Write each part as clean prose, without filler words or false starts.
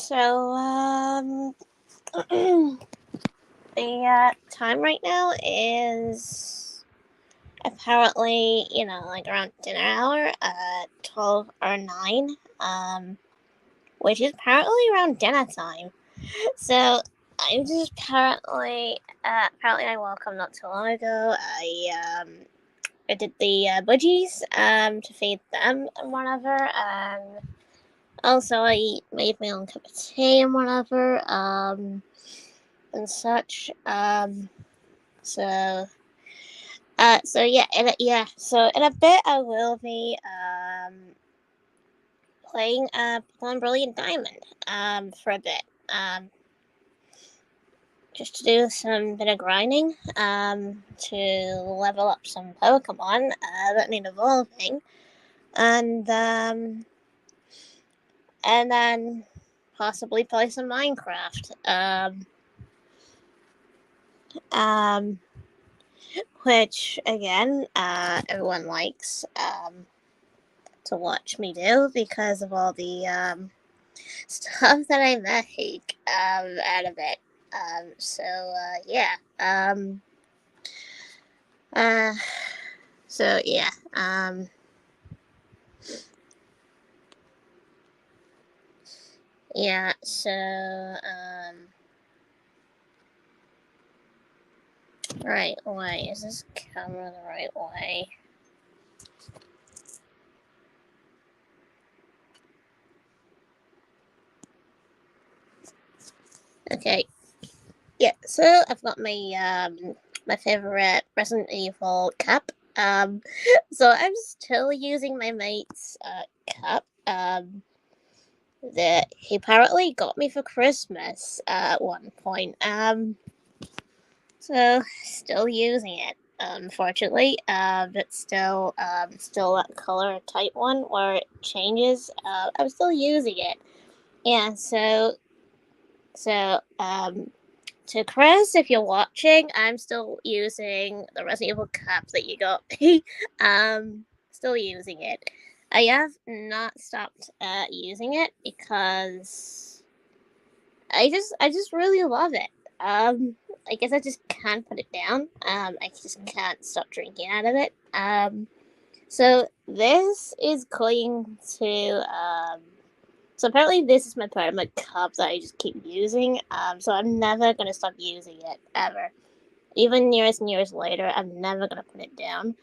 The time right now is apparently, like around dinner hour at 12 or 9, which is apparently around dinner time. So I'm just apparently I woke up not too long ago. I did the budgies to feed them and whatever, and also I made my own cup of tea and whatever, and such. So so in a bit I will be playing Pokemon Brilliant Diamond for a bit, just to do some bit of grinding to level up some Pokemon that need evolving, and then possibly play some Minecraft. Which again, everyone likes to watch me do because of all the stuff that I make out of it. Yeah. Uh, so yeah. Yeah. Right way. Is this camera the right way? Okay. Yeah. So I've got my favorite Resident Evil cap. So I'm still using my mate's cap. That he apparently got me for Christmas at one point. So still using it, unfortunately. But still that color type one where it changes. I'm still using it. Yeah. To Chris, if you're watching, I'm still using the Resident Evil cap that you got me. Still using it. I have not stopped using it because I just really love it. I guess I just can't put it down. I just can't stop drinking out of it. So this is going to So apparently this is my permanent cup that I just keep using. So I'm never gonna stop using it ever. Even years and years later, I'm never gonna put it down.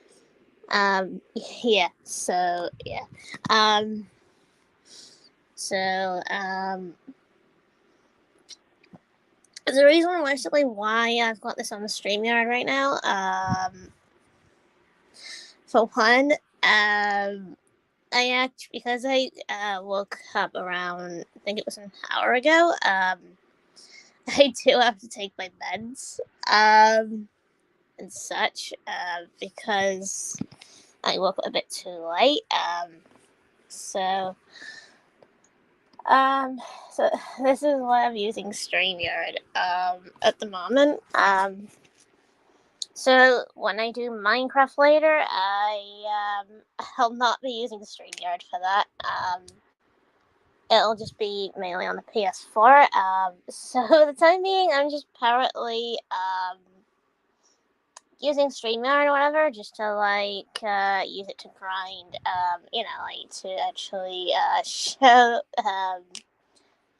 Yeah. So yeah. So the reason basically why I've got this on the StreamYard right now. For one, because I woke up around, I think it was an hour ago. I do have to take my meds, and such, because I woke up a bit too late. So this is why I'm using StreamYard at the moment. So when I do Minecraft later, I'll not be using StreamYard for that. It'll just be mainly on the PS4. So the time being, I'm just apparently using StreamYard or whatever, just to use it to grind. To actually show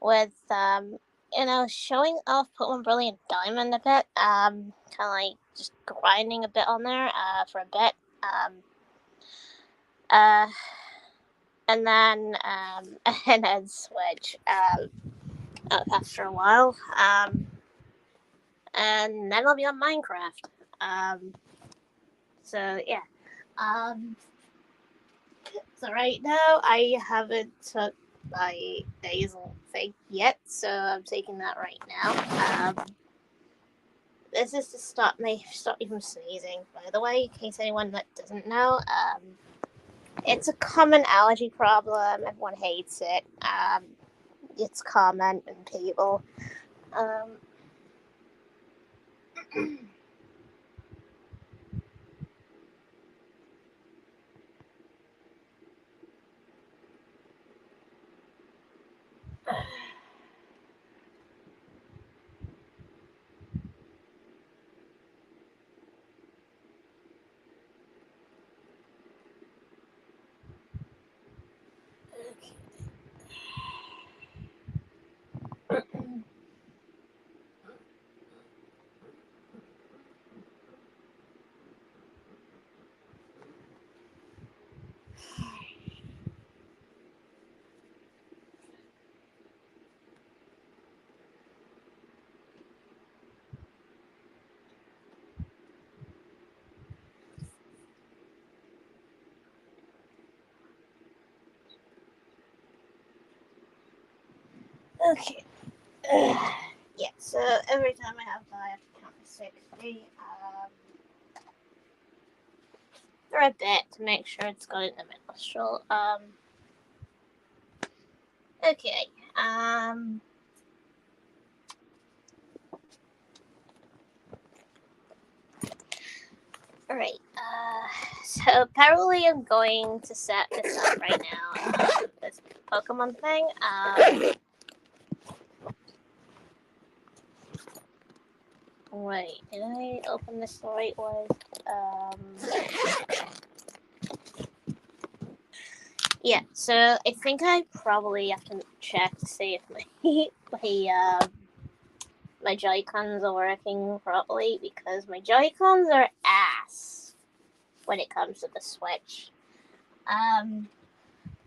with showing off Pokemon Brilliant Diamond a bit. Kind of like just grinding a bit on there for a bit. And then and then switch after a while. And then I'll be on Minecraft. So yeah. So right now I haven't took my nasal thing yet, so I'm taking that right now. This is to stop me from sneezing, by the way, in case anyone that doesn't know. It's a common allergy problem. Everyone hates it. It's common in people. Okay. Yeah, so every time I have I have to count to 60. For a bit to make sure it's got in the minstrel. Okay. Alright. So apparently I'm going to set this up right now. This Pokemon thing. Wait, did I open this the right way? Yeah, so I think I probably have to check to see if my Joy-Cons are working properly, because my Joy-Cons are ass when it comes to the Switch.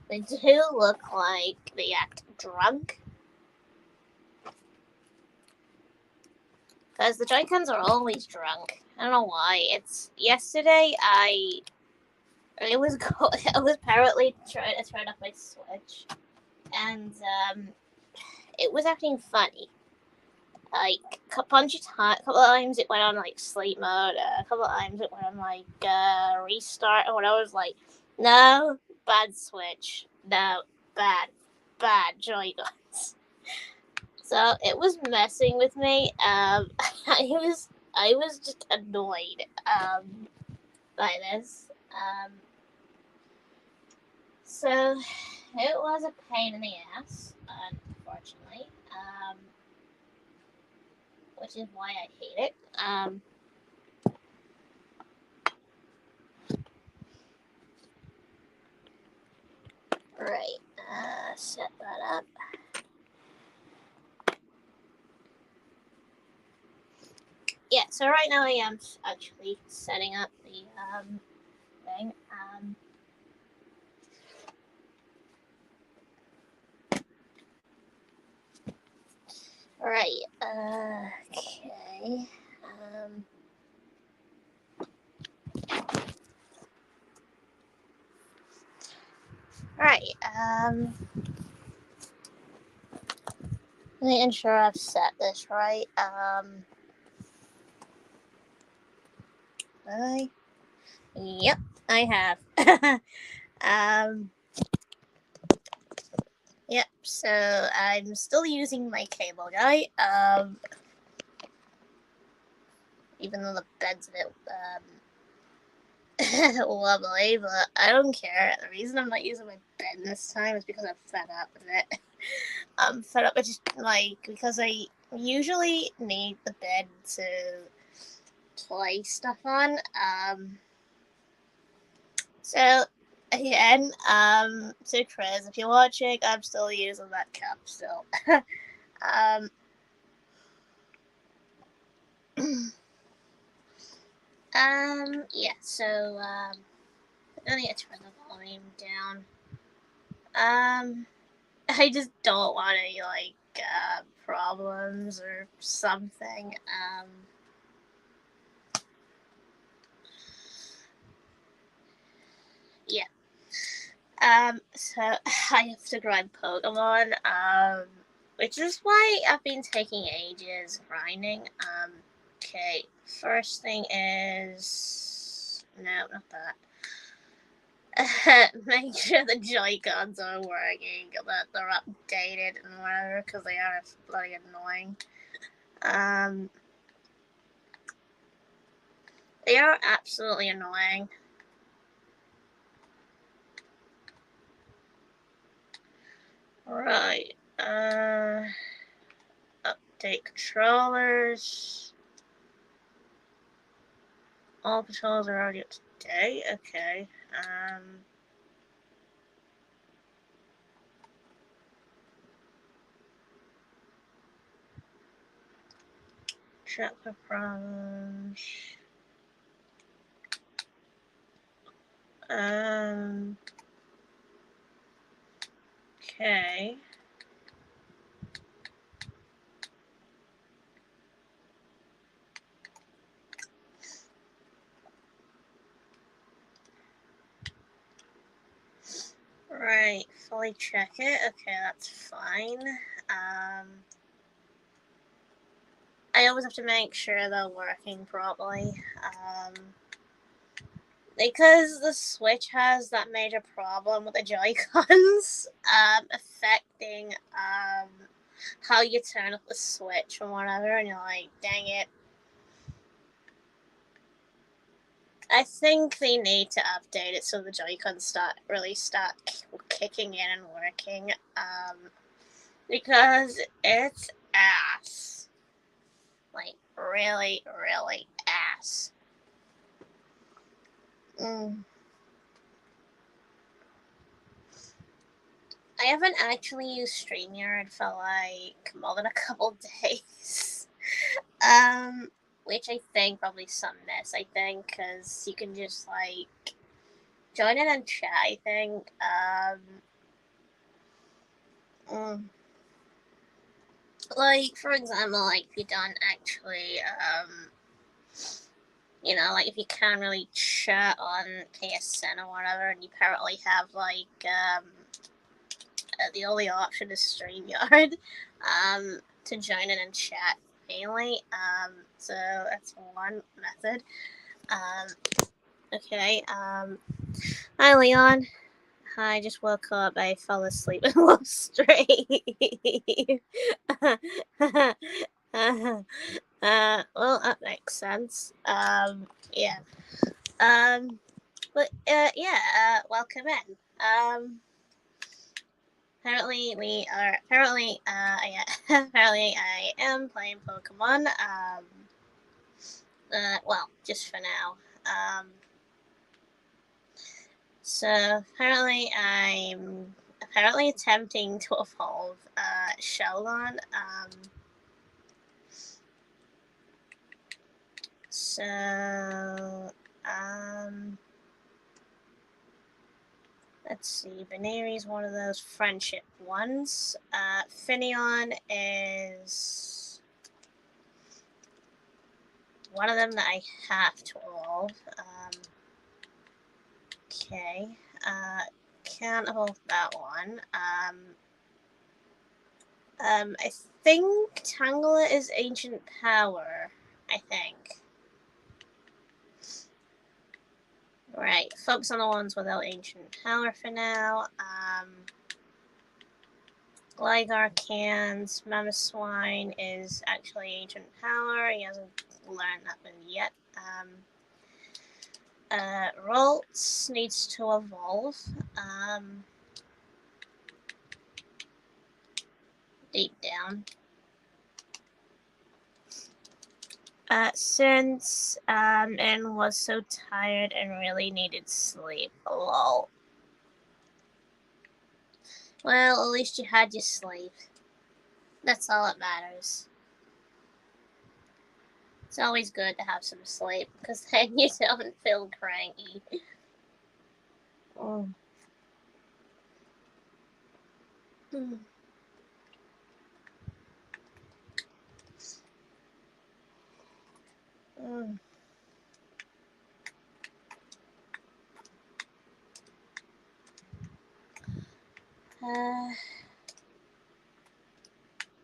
They do look like they act drunk. Because the Joy-Cons are always drunk. I don't know why. Yesterday I was apparently trying to turn off my Switch, and it was acting funny. Like a bunch of times, a couple of times it went on like sleep mode. A couple of times it went on like restart, and when I was like, no, bad Switch, no, bad Joy-Cons. So it was messing with me. I was just annoyed by this. So it was a pain in the ass, unfortunately. Which is why I hate it. Right. Set that up. Yeah, so right now I am actually setting up the thing. Right. Okay. Right. Let me ensure I've set this right. Yep, I have. Yep. So I'm still using my cable guy. Even though the bed's a bit wobbly, but I don't care. The reason I'm not using my bed this time is because I'm fed up with it. I'm fed up with just because I usually need the bed to play stuff on. So again, to Chris, if you're watching, I'm still using that cup still. Yeah, so, I need to turn the volume down. I just don't want any, problems or something. Yeah. So I have to grind Pokemon, which is why I've been taking ages grinding. Okay, first thing is... No, not that. Make sure the Joy-Cons are working, that they're updated and whatever, because they are bloody annoying. They are absolutely annoying. Right. Update controllers. All controls are already up to date. Okay. Check for problems. Okay. Right, really check it. Okay, that's fine. I always have to make sure they're working properly. Because the Switch has that major problem with the Joy-Cons affecting how you turn up the Switch or whatever, and you're like, dang it. I think they need to update it so the Joy-Cons start kicking in and working. Because it's ass. Like, really, really ass. I haven't actually used StreamYard for like more than a couple days. Which I think probably some miss, I think, because you can just like join in and chat, I think. Like, for example, like if you don't actually, like if you can't really chat on KSN or whatever, and you apparently have like, the only option is StreamYard, to join in and chat mainly. So that's one method. Okay. Hi, Leon. I just woke up. I fell asleep and lost straight. Well, that makes sense. Yeah. But yeah. Welcome in. Apparently we are. Apparently, yeah. Apparently, I am playing Pokemon. Well, just for now. So I'm attempting to evolve Sheldon. So let's see. Baneri is one of those friendship ones. Finneon is one of them that I have to evolve. Okay. Can't evolve that one. I think Tangela is Ancient Power. I think. Right. Focus on the ones without Ancient Power for now. Gligar Mamoswine is actually Ancient Power. He hasn't learned that one yet. Ralts needs to evolve. Deep down. Since and was so tired and really needed sleep. Lol. Well, at least you had your sleep. That's all that matters. It's always good to have some sleep, because then you don't feel cranky. Oh.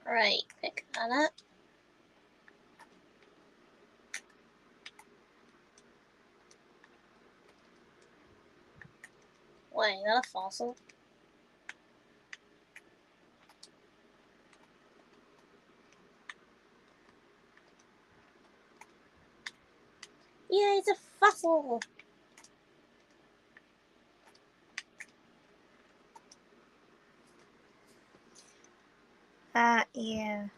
Right, pick that up. Wait, is that a fossil? Yeah, it's a fossil! Yeah.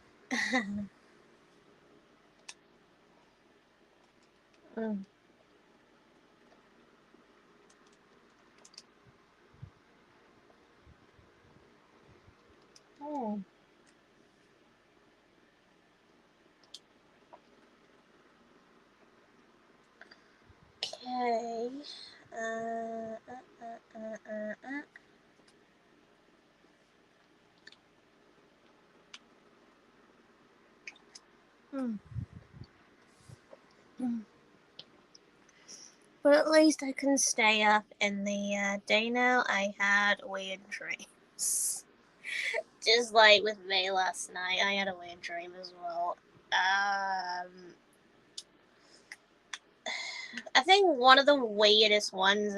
Oh. Okay. But at least I can stay up in the day now. I had weird dreams. Just like with May last night, I had a weird dream as well. I think one of the weirdest ones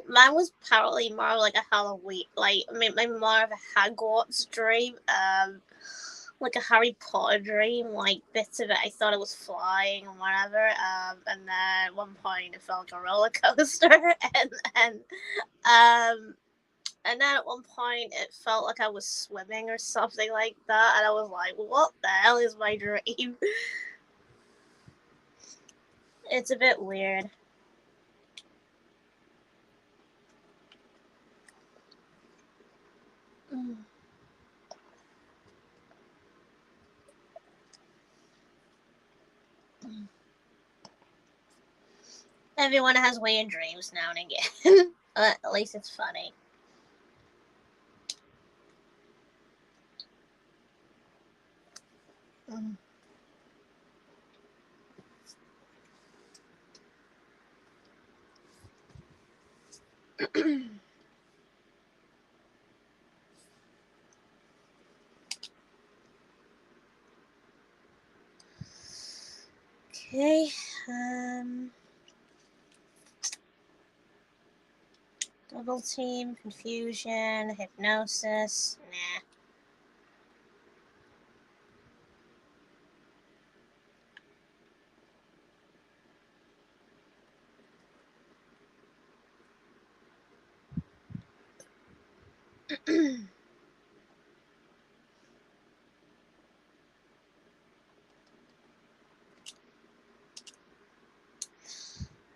mine was probably more like a Halloween, like more of a Hogwarts dream, like a Harry Potter dream. Like bits of it, I thought it was flying or whatever, and then at one point it felt like a roller coaster, and um, and then at one point it felt like I was swimming or something like that, and I was like, "What the hell is my dream?" It's a bit weird. Mm. Everyone has weird dreams now and again. At least it's funny. Mm. Okay. Double team, confusion, hypnosis. Nah.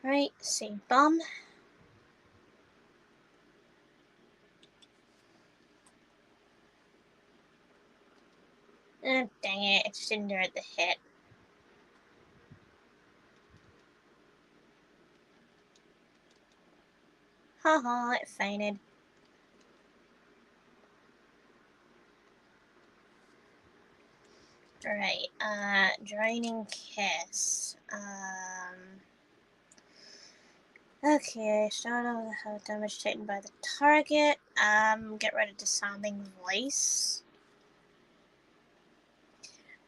Right, same bomb. Dang it, it just didn't do the hit. Haha, it fainted. Right, draining kiss. Okay, start off with how damage taken by the target. Get rid of disarming voice.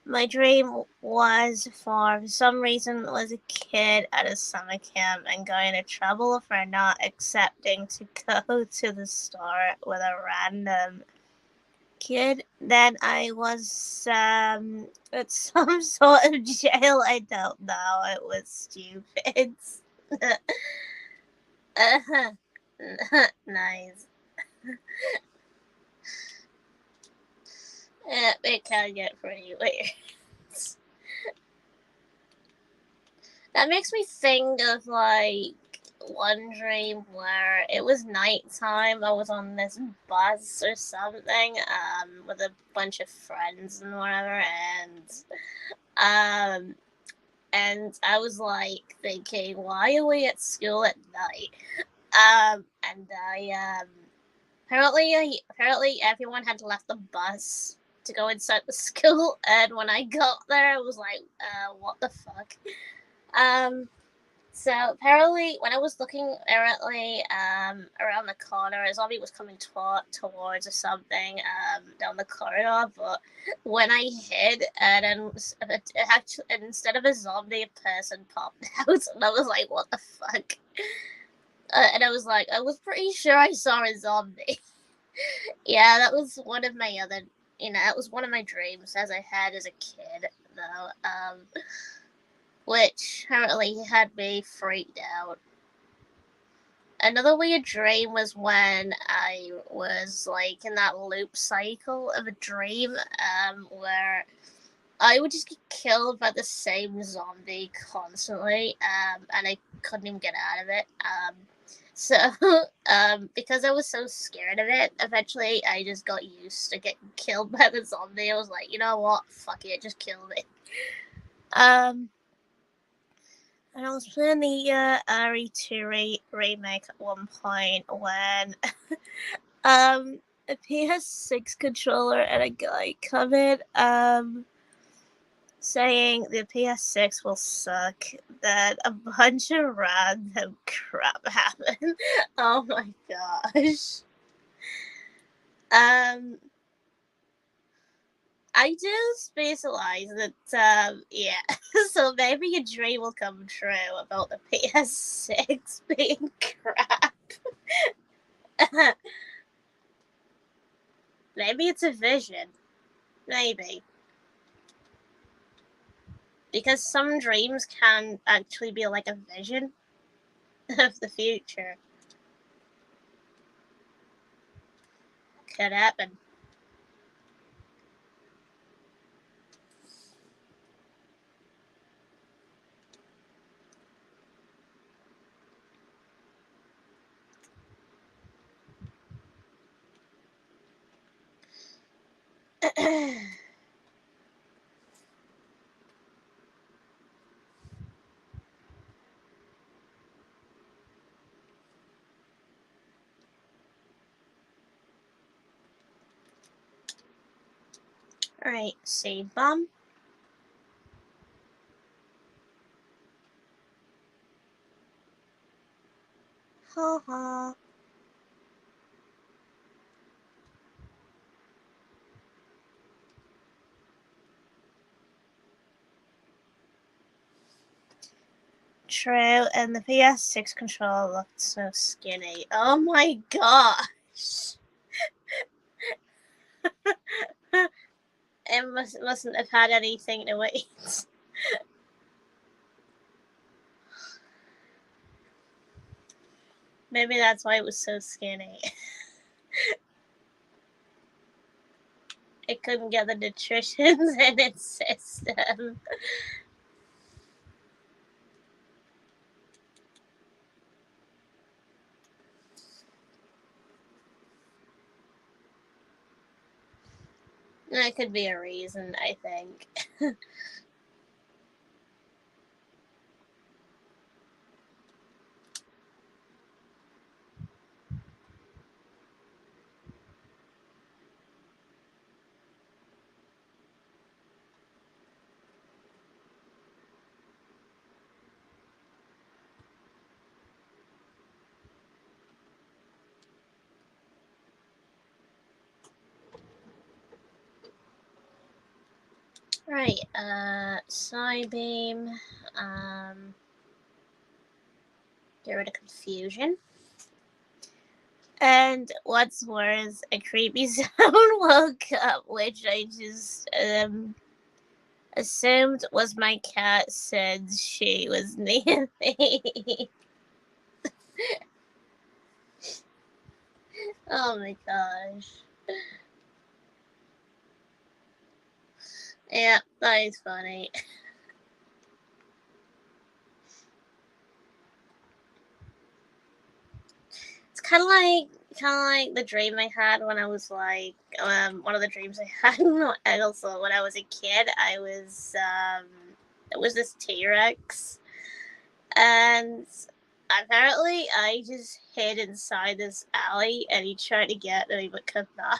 My dream was for some reason was a kid at a summer camp and going to trouble for not accepting to go to the store with a random kid. Then I was at some sort of jail. I don't know. It was stupid. Nice. It can get pretty weird. That makes me think of like one dream where it was nighttime. I was on this bus or something, with a bunch of friends and whatever, um, and I was like thinking, why are we at school at night? And apparently everyone had left the bus to go inside the school, and when I got there, I was like, what the fuck? So apparently, when I was looking apparently around the corner, a zombie was coming towards or something down the corridor. But when I hid, and then actually, instead of a zombie, a person popped out, and I was like, "What the fuck?" And I was like, "I was pretty sure I saw a zombie." Yeah, that was one of my other, that was one of my dreams as I had as a kid, though. Which apparently had me freaked out. Another weird dream was when I was like in that loop cycle of a dream, where I would just get killed by the same zombie constantly, and I couldn't even get out of it. So, because I was so scared of it, eventually I just got used to getting killed by the zombie. I was like, you know what? Fuck it, just kill me. And I was playing the RE2 remake at one point when a PS6 controller and a guy come in saying the PS6 will suck, then a bunch of random crap happened. Oh my gosh. I do specialize that, yeah. So maybe a dream will come true about the PS6 being crap. Maybe it's a vision. Maybe. Because some dreams can actually be like a vision of the future. Could happen. Alright, seed bomb. Ha ha. True, and the PS6 controller looked so skinny. Oh my gosh. It mustn't have had anything to eat. Maybe that's why it was so skinny. It couldn't get the nutrition in its system. That could be a reason, I think. Right, Psybeam, get rid of confusion. And what's worse, a creepy sound woke up, which I just, assumed was my cat said she was near me. Oh my gosh. Yeah, that is funny. It's kind of like the dream I had when I was like one of the dreams I had and also when I was a kid. It was this T-Rex, and apparently I just hid inside this alley and he tried to get me but could not.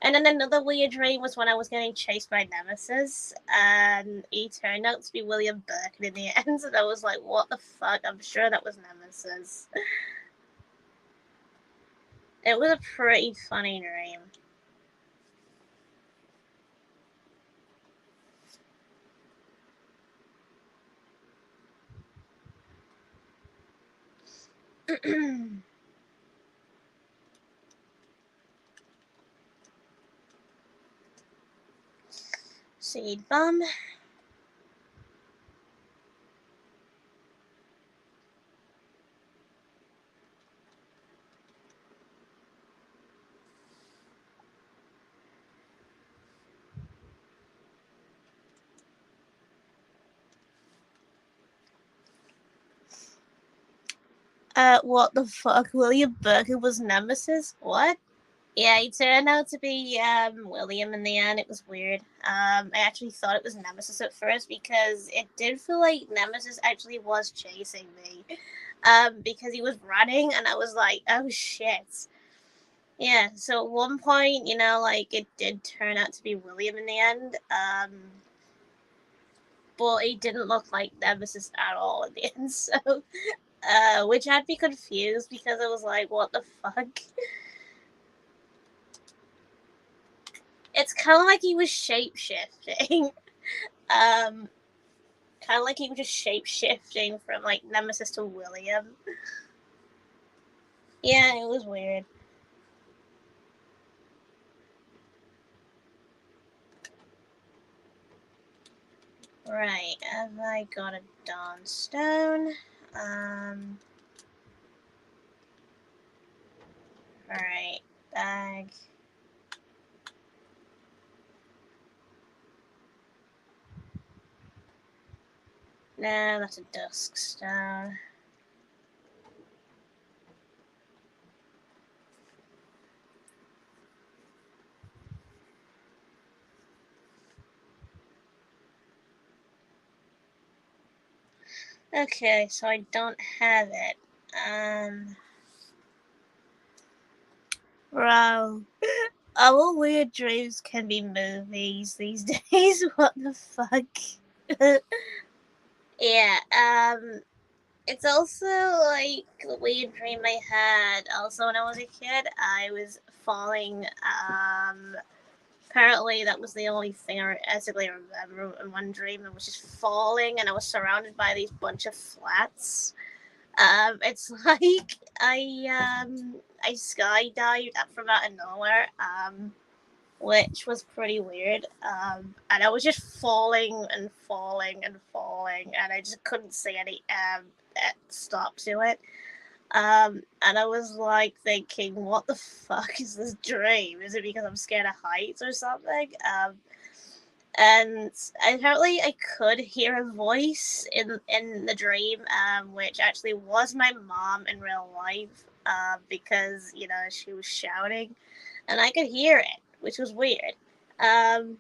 And then another weird dream was when I was getting chased by Nemesis, and he turned out to be William Birkin in the end. And I was like, what the fuck? I'm sure that was Nemesis. It was a pretty funny dream. Seed bomb. What the fuck? William Birkin was Nemesis? What? Yeah, he turned out to be William in the end. It was weird. I actually thought it was Nemesis at first because it did feel like Nemesis actually was chasing me. Because he was running and I was like, oh shit. Yeah, so at one point, like it did turn out to be William in the end. But he didn't look like Nemesis at all in the end, so which had me confused because I was like, what the fuck? It's kind of like he was shape-shifting. Kind of like he was just shape-shifting from, like, Nemesis to William. Yeah, it was weird. Right, have I got a Dawnstone? Alright, bag. No, that's a Duskstone. Okay, so I don't have it. Bro. Our weird dreams can be movies these days. What the fuck? Yeah, it's also like the weird dream I had also when I was a kid. I was falling, apparently that was the only thing I basically remember in one dream. I was just falling and I was surrounded by these bunch of flats. It's like I skydived up from out of nowhere, which was pretty weird. And I was just falling and falling and falling, and I just couldn't see any stop to it. And I was like thinking, what the fuck is this dream? Is it because I'm scared of heights or something? And apparently I could hear a voice in the dream, which actually was my mom in real life, because she was shouting, and I could hear it, which was weird. Um,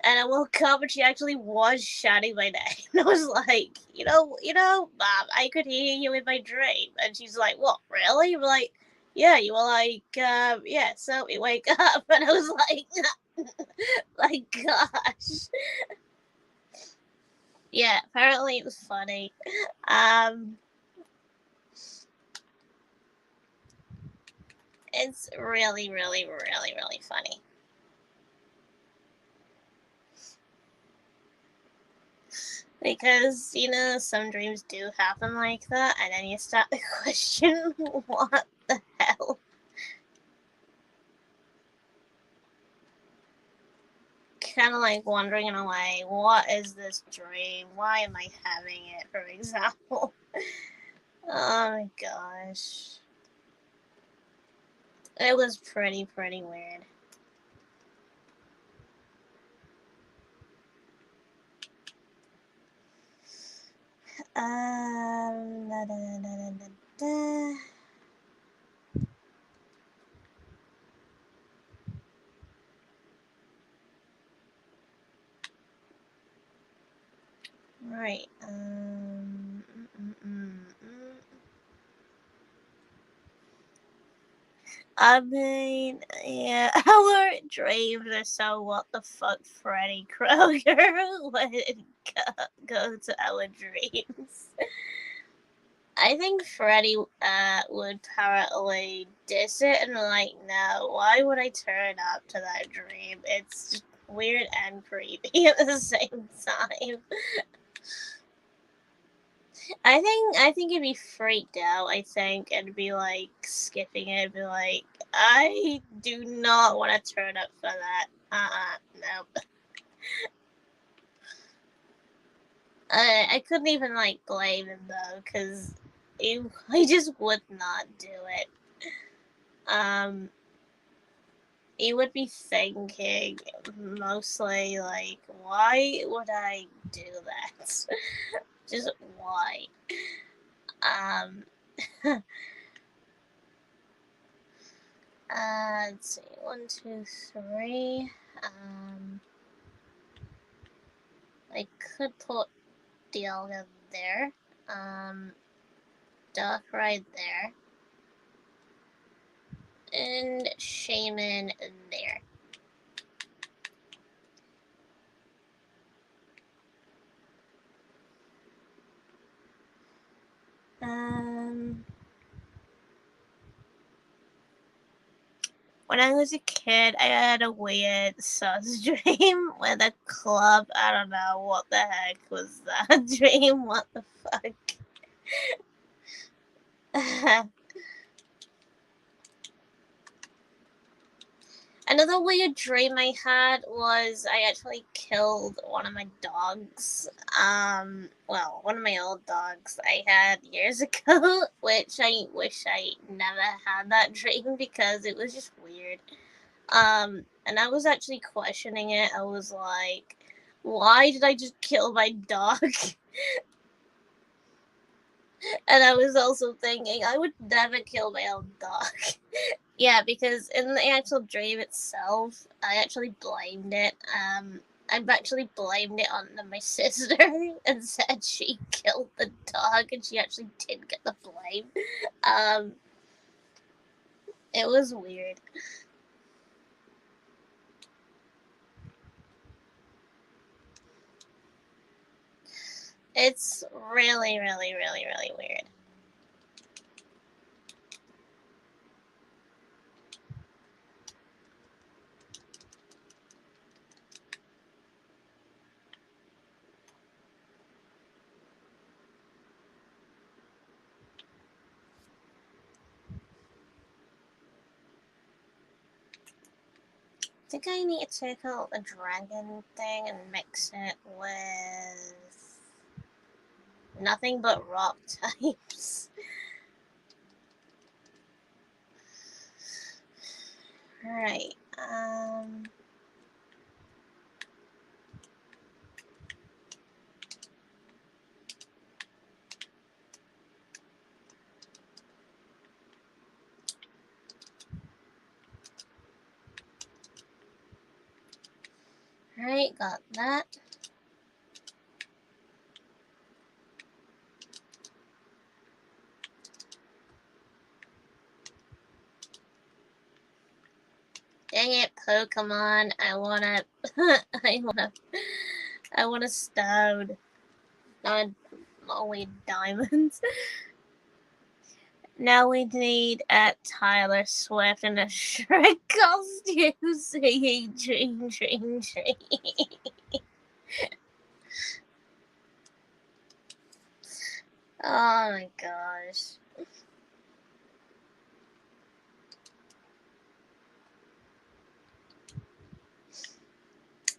and I woke up and she actually was shouting my name. And I was like, Mom, I could hear you in my dream. And she's like, what, really? I'm like, yeah, you were like, yeah, so we wake up. And I was like, my gosh. Yeah, apparently it was funny. It's really, really, really, really funny. Because, some dreams do happen like that, and then you start to question, what the hell? Kind of like wondering in a way, what is this dream? Why am I having it, for example? Oh my gosh. It was pretty weird. Da, da, da, da, da. Right. I mean, yeah, our dreams are so what the fuck Freddy Krueger would go to our dreams. I think Freddy would probably diss it and like, no, why would I turn up to that dream? It's just weird and creepy at the same time. I think he'd be freaked out, I think, and be like skipping it and be like, I do not want to turn up for that. Nope. I couldn't even like blame him though, because he just would not do it. He would be thinking mostly like, why would I do that? Just why? Let's see, 1, 2, 3. I could put Dialga there. Duck right there. And Shaman there. When I was a kid, I had a weird sus dream with a club. I don't know what the heck was that dream. What the fuck? Another weird dream I had was I actually killed one of my dogs. Well, one of my old dogs I had years ago, which I wish I never had that dream because it was just weird. And I was actually questioning it. I was like, why did I just kill my dog? And I was also thinking, I would never kill my own dog. Yeah, because in the actual dream itself, I actually blamed it. I've actually blamed it on my sister and said she killed the dog, and she actually did get the blame. It was weird. It's really, really, really, really weird. I think I need to take out the dragon thing and mix it with nothing but rock types. Right. Right, got that. Dang it, Pokemon! I wanna, I want a stone, not only diamonds. Now we need Tyler Swift in a Shrek costume singing "Dream, Dream, Dream." Oh my gosh.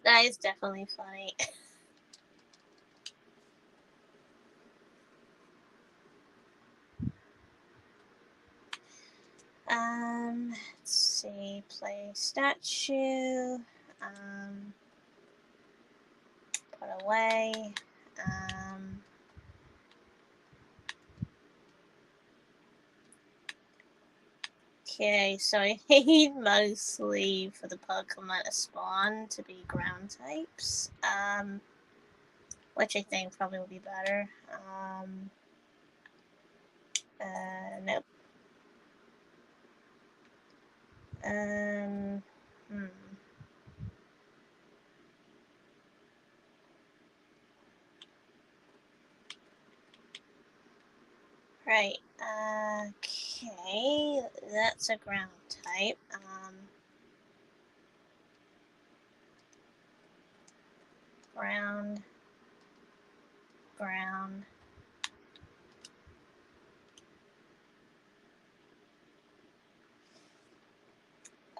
That is definitely funny. Let's see. Play statue. Put away. Okay, so I need mostly for the Pokemon to spawn to be ground types. Which I think probably would be better. Nope. Hmm. Right. Okay, that's a ground type. Ground. Ground.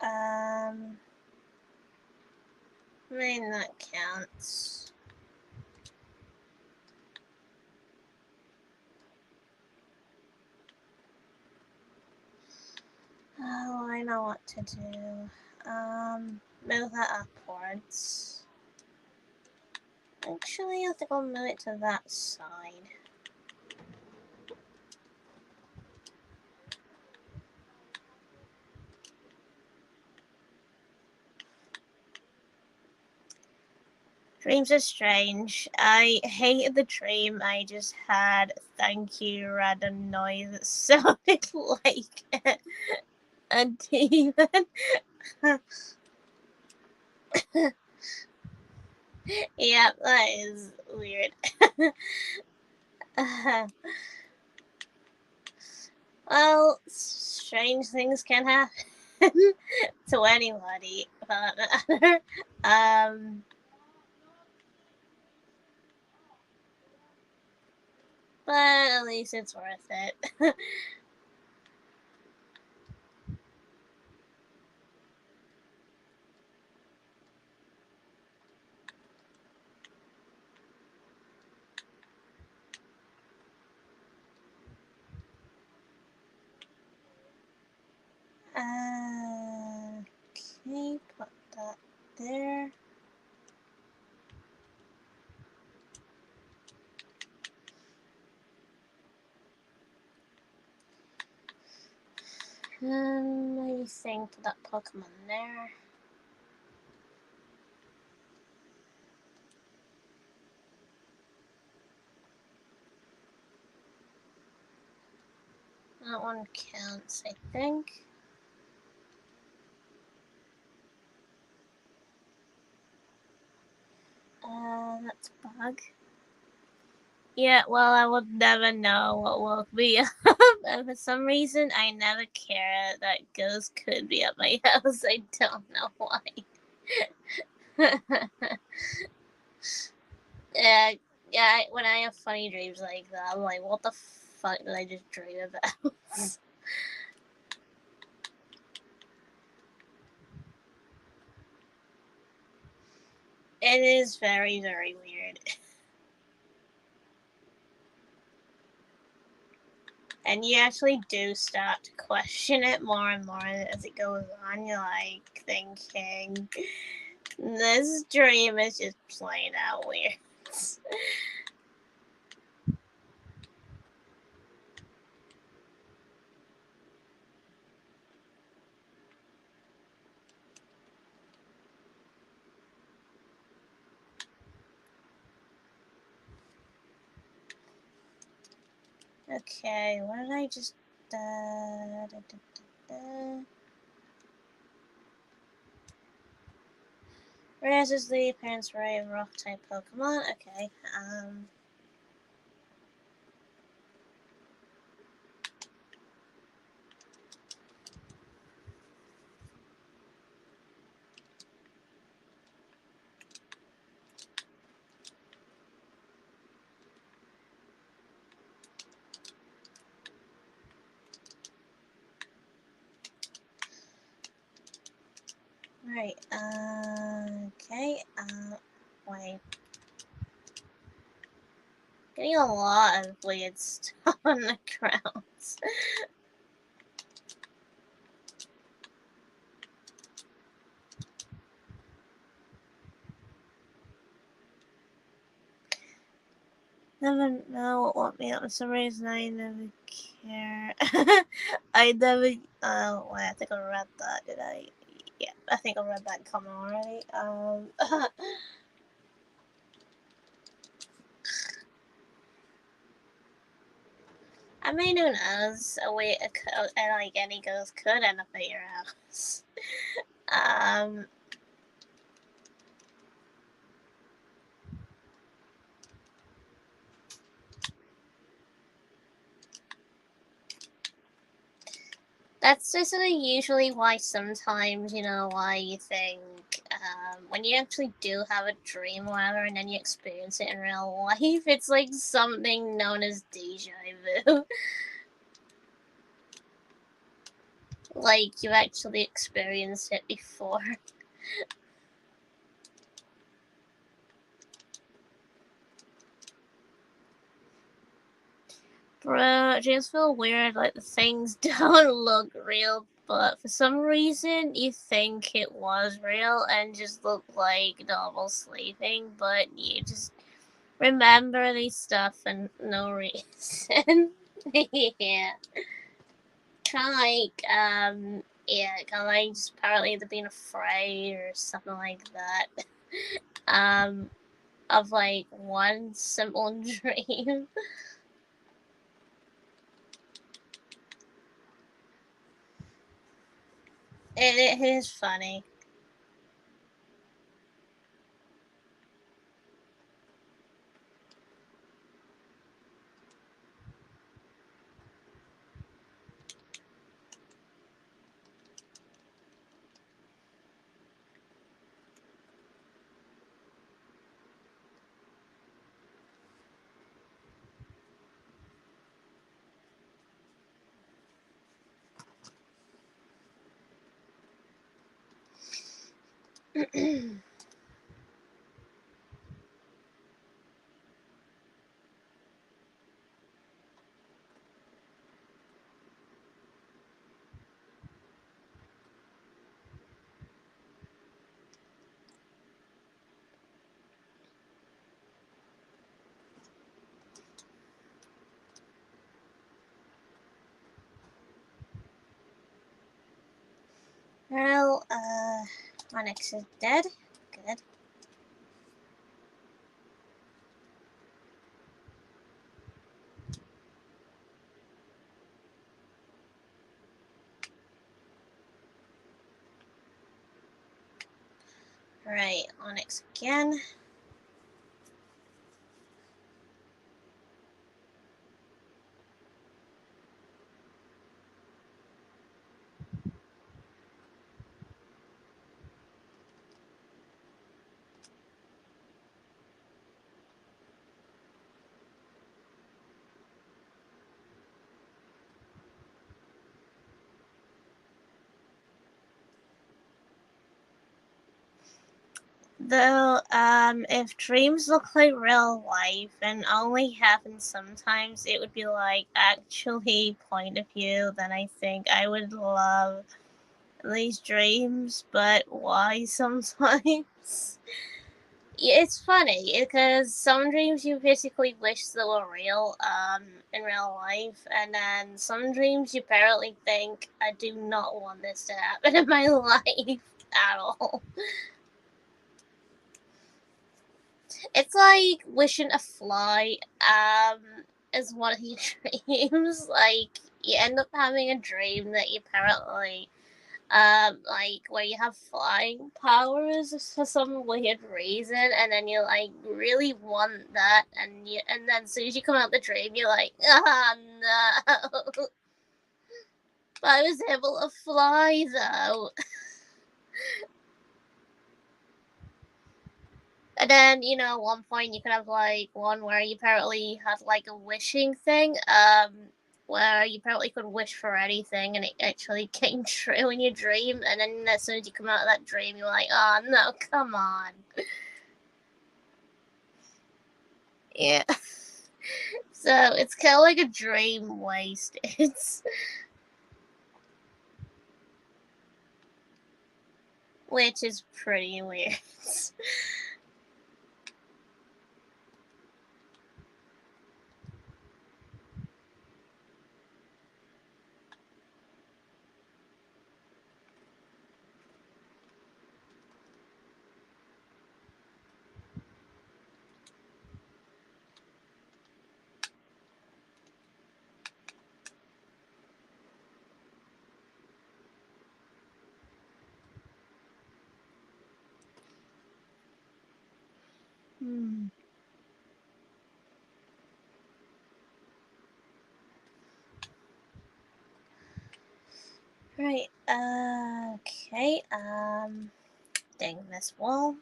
I mean, that counts. Oh, I know what to do. Move that upwards. Actually, I think I'll move it to that side. Dreams are strange. I hated the dream I just had. Thank you, random noise. It sounded like a demon. Yeah, that is weird. Well, strange things can happen. to anybody for that matter. But at least it's worth it. Okay, put that there. I think put that Pokemon there. That one counts, I think. That's bug. Yeah, well, I would never know what woke me up, and for some reason, I never care that ghosts could be at my house. I don't know why. yeah, yeah. When I have funny dreams like that, I'm like, what the fuck did I just dream about? It is very, very weird. And you actually do start to question it more and more as it goes on. You're like thinking, this dream is just plain out weird. Okay, what did I just... Rare is the appearance array of rock type Pokemon. Okay, right, okay, wait. Getting a lot of weird stuff on the ground. Never know what woke me up for some reason. I never care. I never. Oh, wait, I think I read that. Did I? Yeah, I think I read that comment already. I mean, who knows? Like any ghost could end up at your house. Um, that's just usually why sometimes, why you think when you actually do have a dream or whatever and then you experience it in real life, it's like something known as deja vu. Like you actually experienced it before. Bro, it just feel weird, like the things don't look real, but for some reason you think it was real and just looked like normal sleeping, but you just remember these stuff for no reason. Yeah. Kinda like, yeah, kinda like just apparently either being afraid or something like that. Um, of like one simple dream. It is funny. Well, Onyx is dead. Good. Right, Onyx again. Though, if dreams look like real life and only happen sometimes, it would be like actually point of view, then I think I would love these dreams, but why sometimes? It's funny because some dreams you basically wish they were real, in real life, and then some dreams you apparently think, I do not want this to happen in my life at all. It's like wishing a fly is one of your dreams. Like you end up having a dream that you apparently like where you have flying powers for some weird reason, and then you like really want that, and then as soon as you come out the dream you're like, ah, no. But I was able to fly though. And then, at one point you could have like one where you apparently had like a wishing thing, where you apparently could wish for anything and it actually came true in your dream, and then as soon as you come out of that dream you're like, oh no, come on. Yeah. So it's kind of like a dream wasted. Which is pretty weird. Hmm. Right, okay, dang this wall.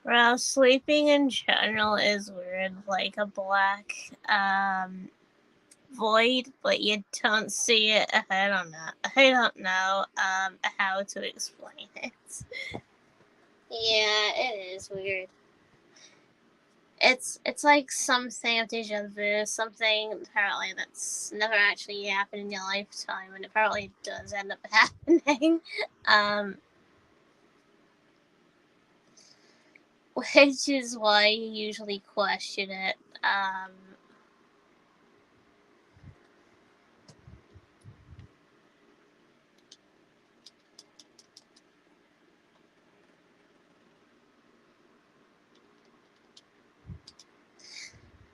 Well, sleeping in general is weird, like a black, void, but you don't see it. I don't know. I don't know, how to explain it. Yeah, it is weird. It's like something of deja vu, something apparently that's never actually happened in your lifetime, and apparently it does end up happening. Um, which is why you usually question it.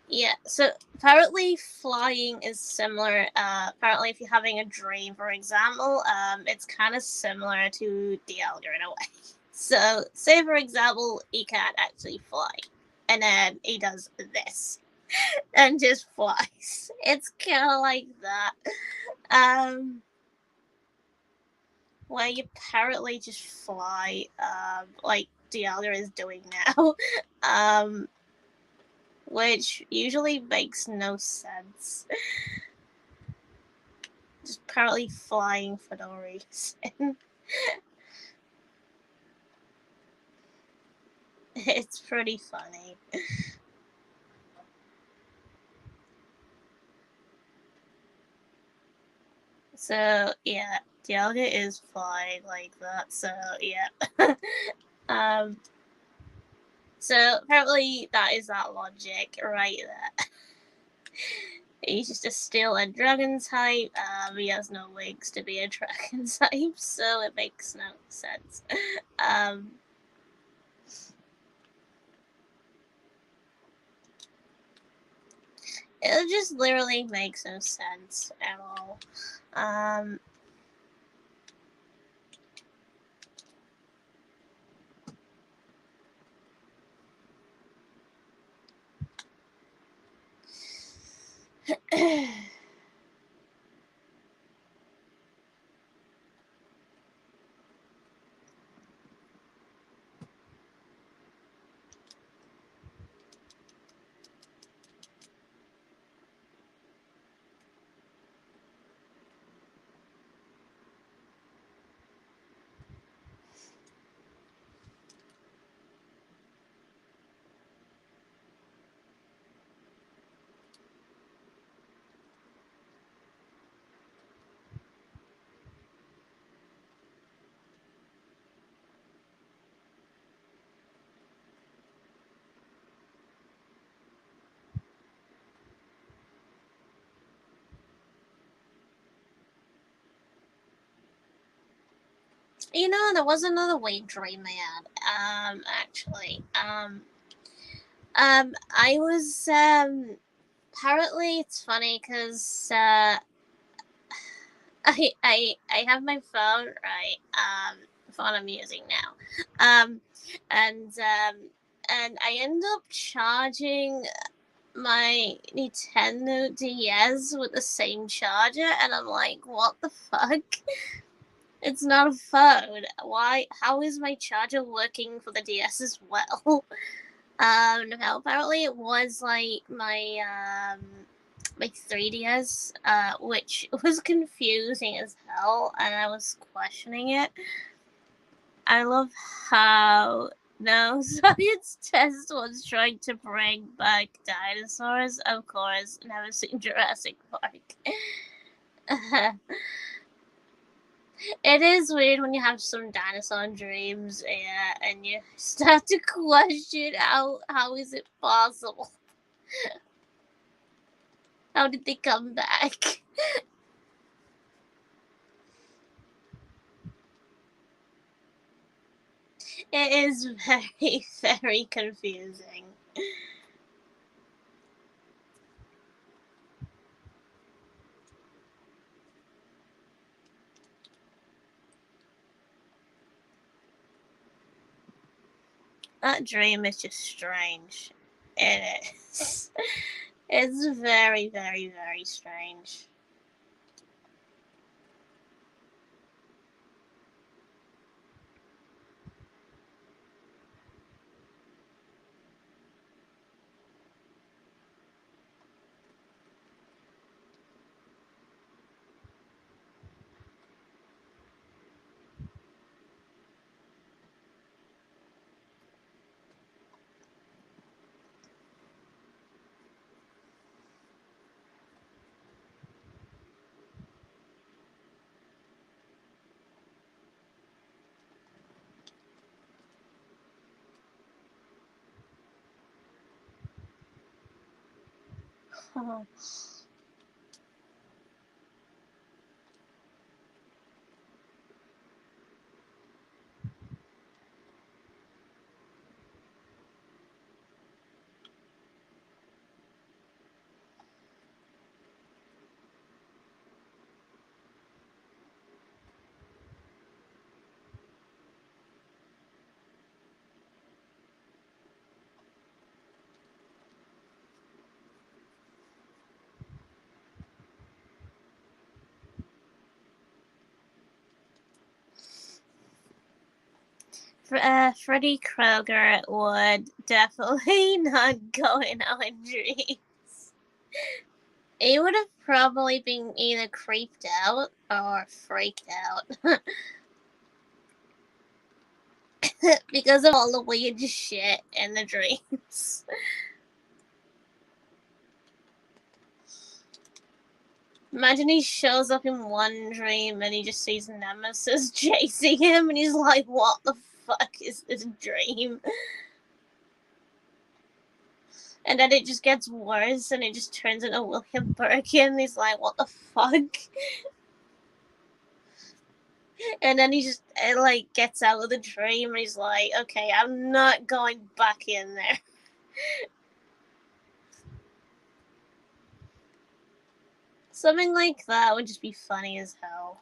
Yeah, So apparently flying is similar. Apparently, if you're having a dream, for example, it's kind of similar to Dialga in a way. So, say for example, he can't actually fly, and then he does this and just flies. It's kind of like that. Um, where you apparently just fly, like Dialga is doing now. Um, which usually makes no sense. Just apparently flying for no reason. It's pretty funny. So yeah, Dialga is flying like that. So yeah. um. So apparently that is that logic right there. He's just a still a dragon type. He has no wings to be a dragon type, so it makes no sense. Um, it just literally makes no sense at all. Um, you know, there was another weird dream I had. Actually, I was apparently it's funny because I have my phone right, phone I'm using now, and I end up charging my Nintendo DS with the same charger, and I'm like, what the fuck? It's not a phone. Why? How is my charger working for the DS as well? No, apparently it was like my 3DS, which was confusing as hell, and I was questioning it. I love how no science test was trying to bring back dinosaurs. Of course, never seen Jurassic Park. It is weird when you have some dinosaur dreams, yeah, and you start to question how is it possible? How did they come back? It is very, very confusing. That dream is just strange. It is. It's very, very, very strange. Freddy Krueger would definitely not go in our dreams. He would have probably been either creeped out or freaked out. Because of all the weird shit in the dreams. Imagine he shows up in one dream and he just sees Nemesis chasing him and he's like, what the fuck is this dream? And then it just gets worse and it just turns into William Birkin. He's like, what the fuck? And then he just gets out of the dream and he's like, okay, I'm not going back in there. Something like that would just be funny as hell.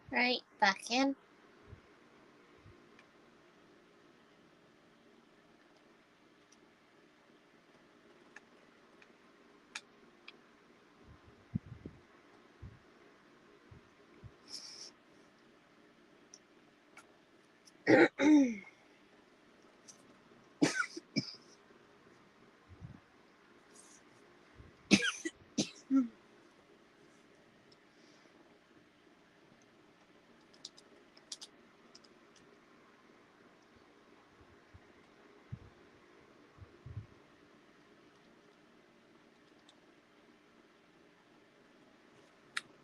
Right, back in.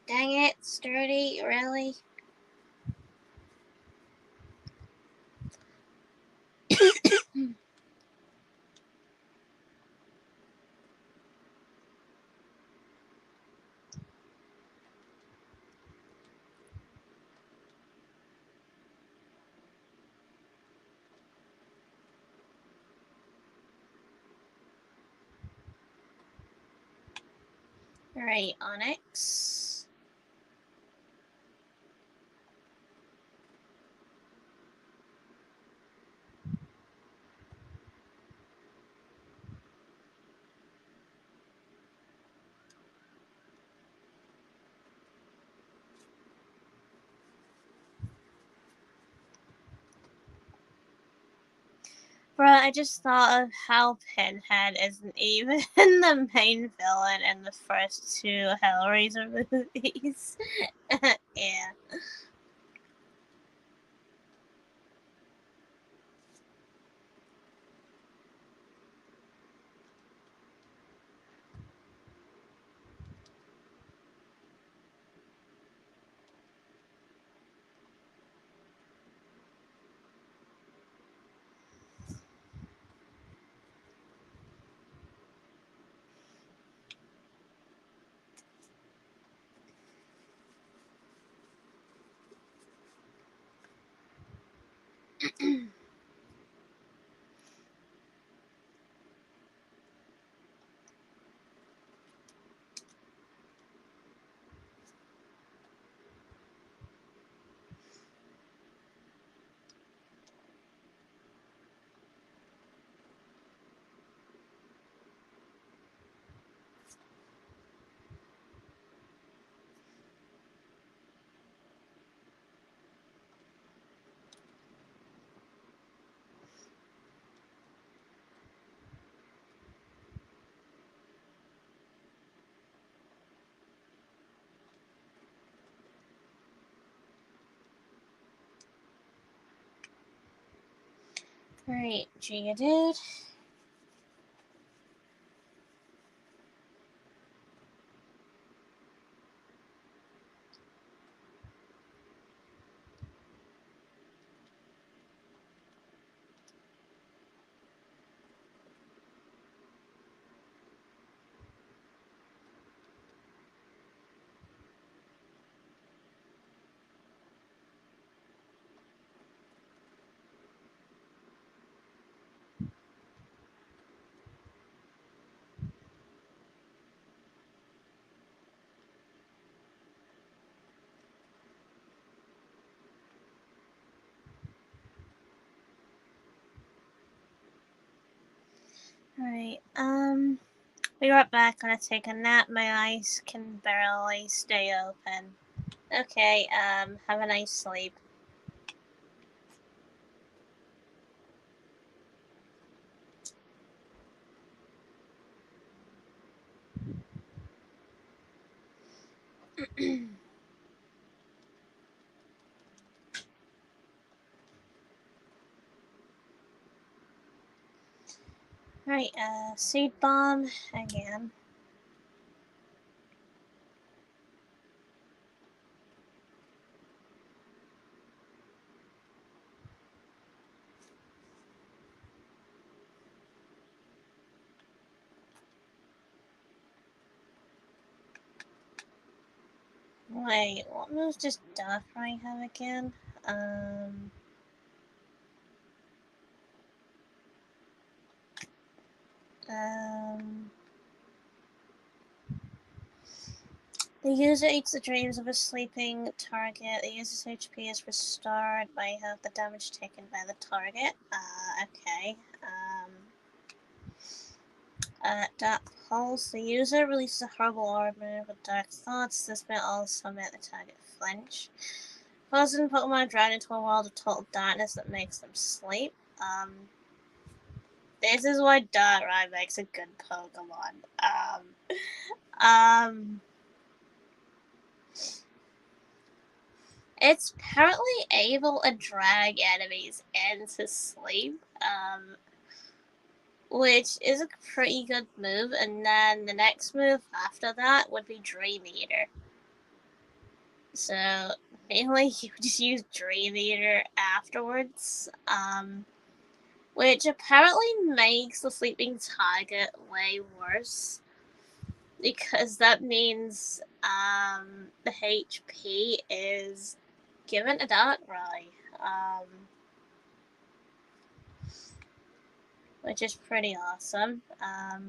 Dang it, Sturdy, really? Alright, Onyx. Bruh, I just thought of how Pinhead isn't even the main villain in the first two Hellraiser movies. Yeah. Alright, Giga dude. Alright, be right back. Gonna take a nap. My eyes can barely stay open. Okay, have a nice sleep. Right, seed bomb again. Wait, what moves does Darkrai have again? Um, um, the user eats the dreams of a sleeping target. The user's HP is restored by half the damage taken by the target. Okay. Dark Pulse. The user releases a horrible aura with dark thoughts. This may also make the target flinch. Causing Pokemon drown into a world of total darkness that makes them sleep. This is why Darkrai makes a good Pokemon. It's apparently able to drag enemies into sleep, which is a pretty good move. And then the next move after that would be Dream Eater. So mainly you just use Dream Eater afterwards, which apparently makes the sleeping target way worse because that means the HP is given to Darkrai, which is pretty awesome. I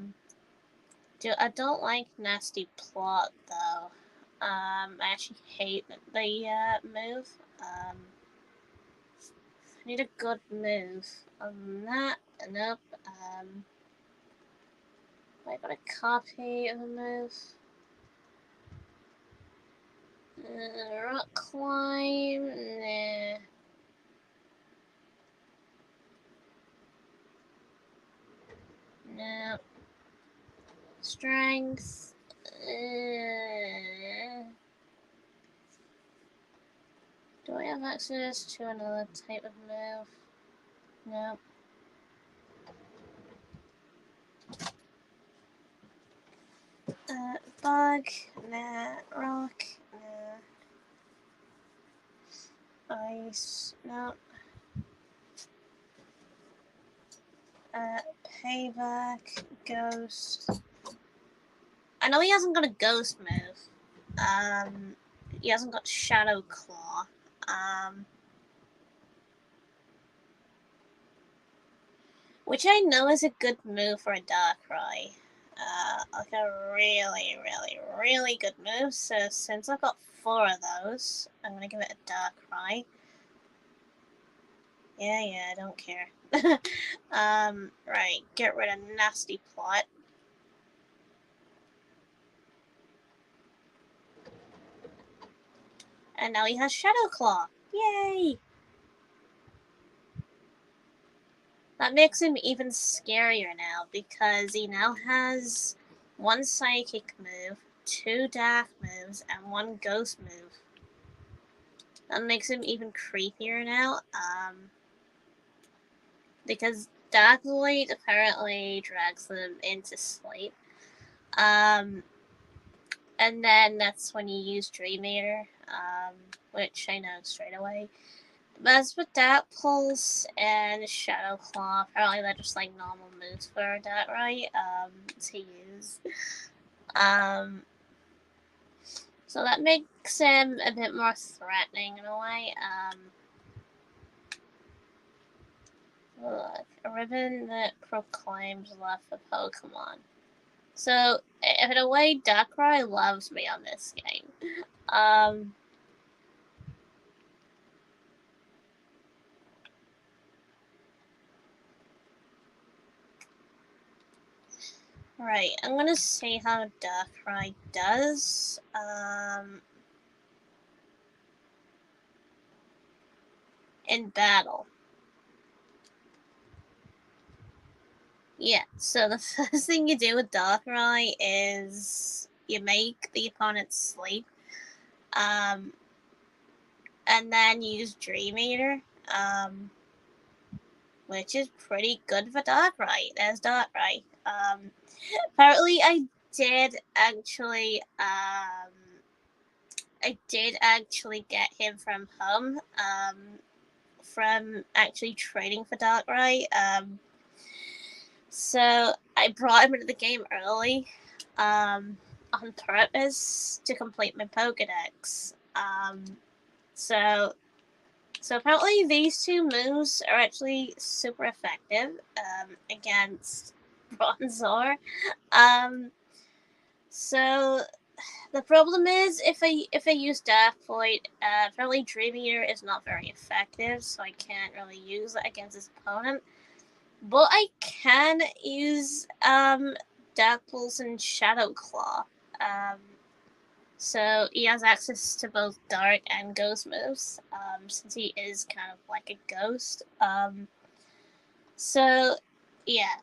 don't like Nasty Plot though. I actually hate the move. I need a good move. That, nope. I got a copy of a move. Rock climb, nah. No. Strength. Do I have access to another type of move? No. Bug. Nah. Rock. Nah. Ice. No. Payback. Ghost. I know he hasn't got a ghost move. He hasn't got Shadow Claw. Which I know is a good move for a Darkrai. Like a really, really, really good move. So since I've got 4 of those, I'm gonna give it a Darkrai. Yeah, I don't care. Right, get rid of Nasty Plot. And now he has Shadow Claw. Yay! That makes him even scarier now because he now has 1 Psychic move, 2 Dark moves, and 1 Ghost move. That makes him even creepier now, because Dark Light apparently drags them into sleep. And then that's when you use Dream Eater, which I know straight away. But as with Dark Pulse and Shadow Claw, apparently they're just like normal moves for Darkrai to use. So that makes him a bit more threatening in a way. Look, a ribbon that proclaims love for Pokemon. So, in a way, Darkrai loves me on this game. Right, I'm gonna see how Darkrai does. In battle. Yeah, so the first thing you do with Darkrai is you make the opponent sleep, and then use Dream Eater, which is pretty good for Darkrai. There's Darkrai. Apparently, did actually, I did actually get him from home, from actually trading for Darkrai. So I brought him into the game early, on purpose to complete my Pokedex. So so apparently these two moves are actually super effective, against Bronzor. Um, so the problem is if I use Dark Void, apparently Dream Eater is not very effective, so I can't really use it against his opponent. But I can use Dark Pulse and Shadow Claw. Um, so he has access to both Dark and Ghost moves, since he is kind of like a ghost. So yeah,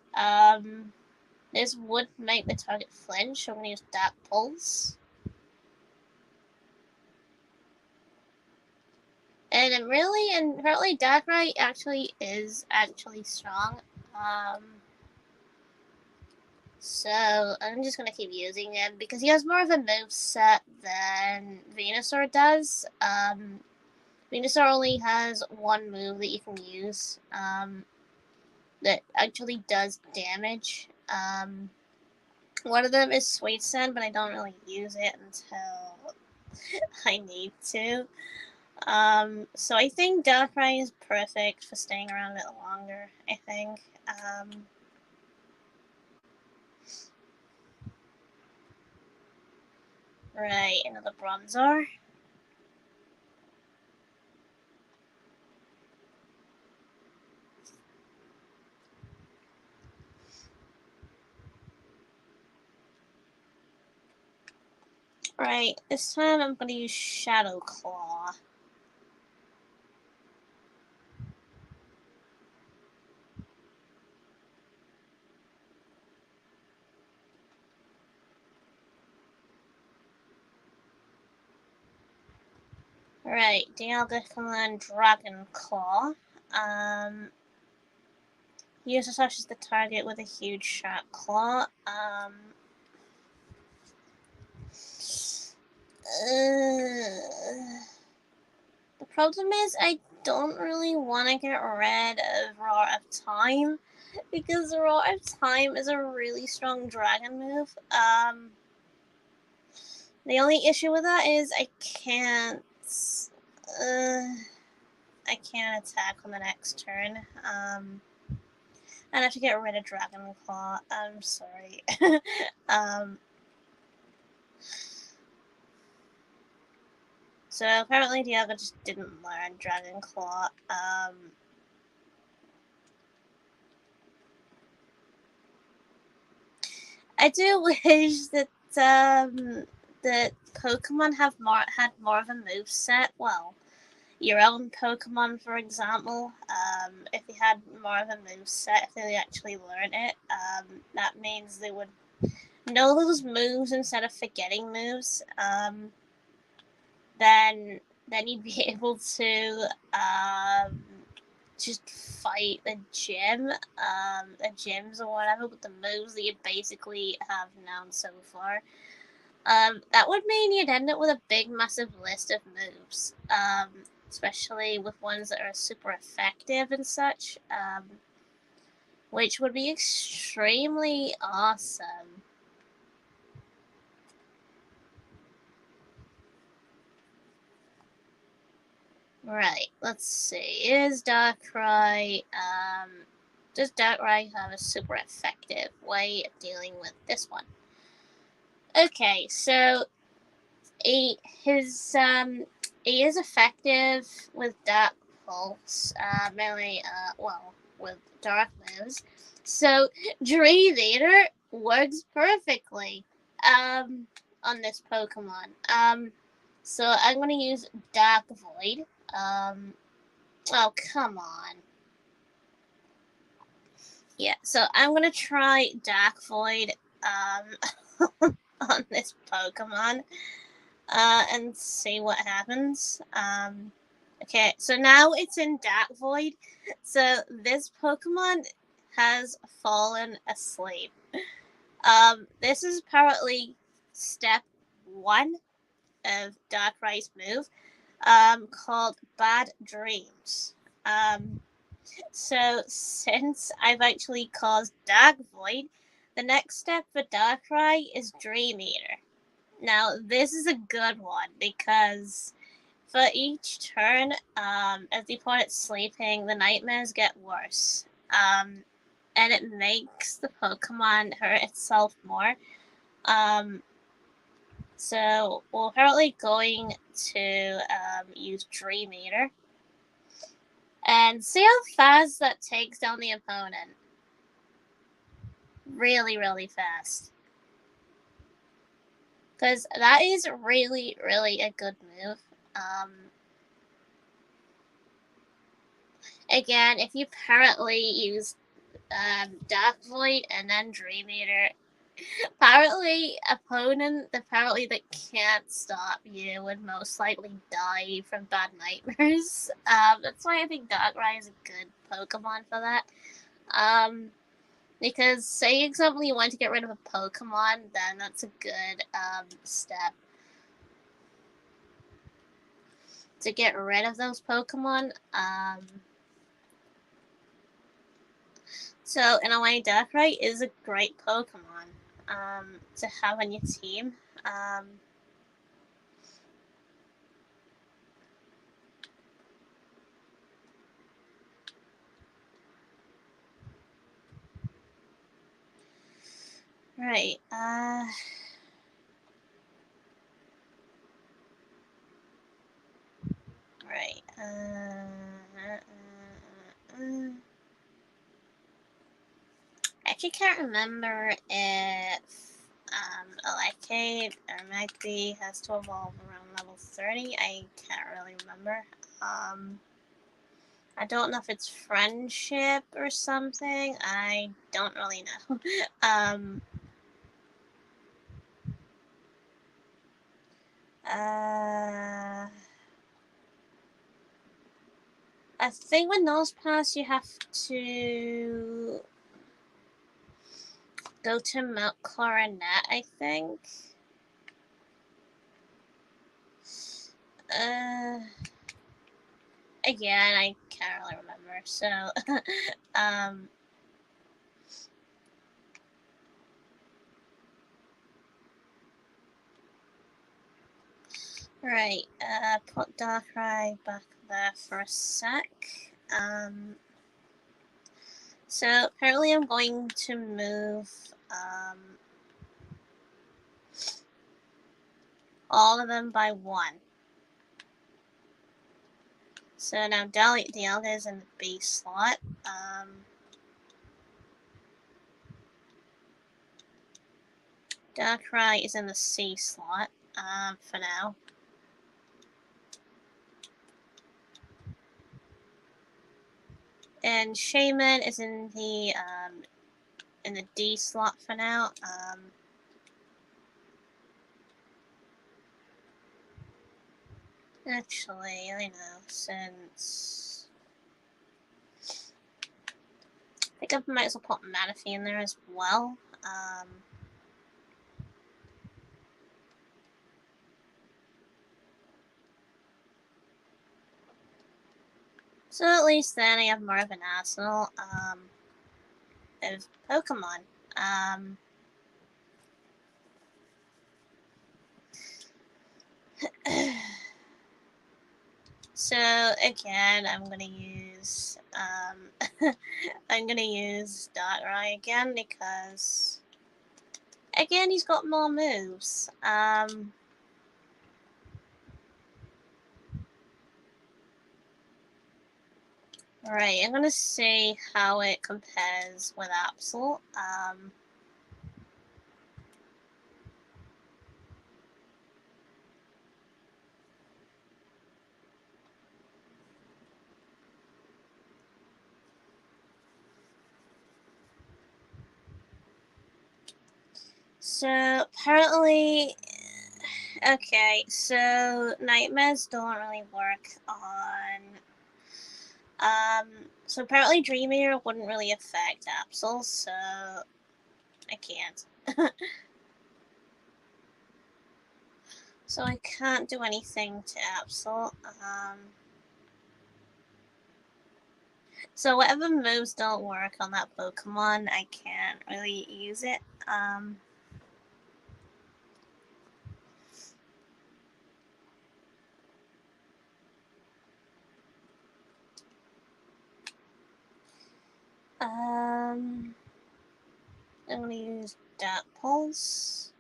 this would make the target flinch. I'm gonna use Dark Pulse. And apparently Darkrai actually is actually strong. Um, So I'm just gonna keep using him because he has more of a move set than Venusaur does. Venusaur only has one move that you can use, that actually does damage. One of them is Sweet Sand, but I don't really use it until I need to. So I think Darkrai is perfect for staying around a bit longer, I think. Right, another Bronzor. Right, this time I'm gonna use Shadow Claw. Right, Dialga can learn Dragon Claw. He also touches the target with a huge sharp claw. The problem is I don't really want to get rid of Roar of Time because Roar of Time is a really strong dragon move. The only issue with that is I can't attack on the next turn. I'd have to get rid of Dragon Claw. I'm sorry. So apparently Dialga just didn't learn Dragon Claw. I do wish that that Pokemon had more of a move set. Well, your own Pokemon, for example, if you had more of a move set, if they actually learn it, that means they would know those moves instead of forgetting moves. Then you'd be able to just fight the gyms or whatever with the moves that you basically have known so far. That would mean you'd end up with a big, massive list of moves, especially with ones that are super effective and such, which would be extremely awesome. Right, let's see. Is Darkrai, does Darkrai have a super effective way of dealing with this one? Okay, so he is effective with Dark Pulse, mainly with Dark moves. So Dream Eater works perfectly on this Pokemon. So I'm gonna use Dark Void. Oh come on. Yeah, so I'm gonna try Dark Void on this Pokemon and see what happens. Okay, so now it's in Dark Void. So this Pokemon has fallen asleep. This is apparently step one of Darkrai's move, called Bad Dreams. So since I've actually caused Dark Void, the next step for Darkrai is Dream Eater. Now this is a good one because for each turn, as the opponent's sleeping, the nightmares get worse. And it makes the Pokemon hurt itself more. So we're apparently going to use Dream Eater and see how fast that takes down the opponent. Really, really fast. Because that is really, really a good move. Again, if you apparently use Dark Void and then Dream Eater, apparently that can't stop you would most likely die from bad nightmares. That's why I think Darkrai is a good Pokemon for that. Because say example you want to get rid of a Pokemon, then that's a good step to get rid of those Pokemon. So in a way, Darkrai is a great Pokemon to have on your team. Right. Right. Actually, can't remember if Elecade or Magby has to evolve around level 30. I can't really remember. I don't know if it's friendship or something. I don't really know. I think with Nosepass you have to go to Mount Coronet, I think. Again, I can't really remember. So, right. Put Darkrai back there for a sec. So apparently I'm going to move all of them by one. So now Dialga is in the B slot. Darkrai is in the C slot for now. And Shaman is in the D slot for now. Actually, I know, since I think I might as well put Manaphy in there as well. So at least then I have more of an arsenal of Pokemon. So again, I'm gonna use Darkrai again because again he's got more moves. Right, I'm gonna see how it compares with Absol. So apparently, okay, so nightmares don't really work on. So apparently Dream Eater wouldn't really affect Absol, so I can't. So I can't do anything to Absol. So whatever moves don't work on that Pokemon, I can't really use it. I'm gonna use Dark Pulse.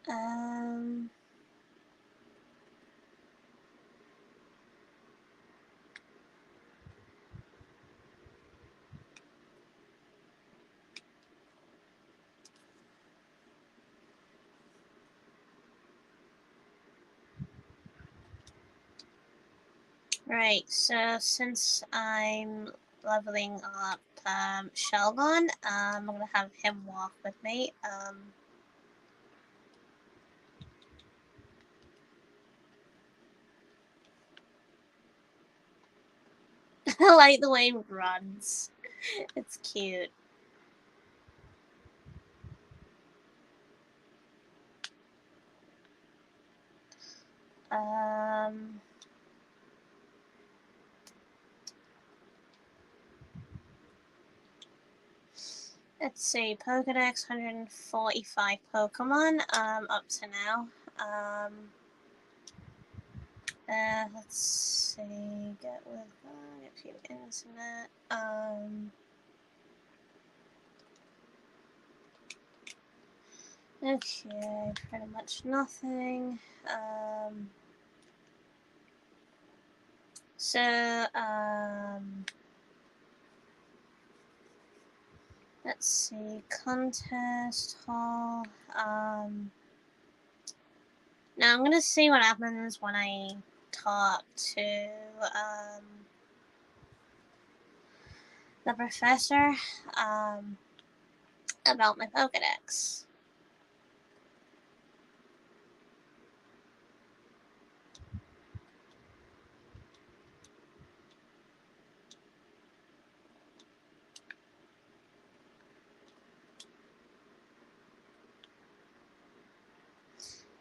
Um, right, so since I'm leveling up Shelgon, I'm gonna have him walk with me. I like the way he runs. It's cute. Um, let's see, Pokedex 145 Pokemon up to now. Let's see, get few internet. Okay, pretty much nothing. So, let's see, contest hall. Now I'm gonna see what happens when I talk to the professor about my Pokedex.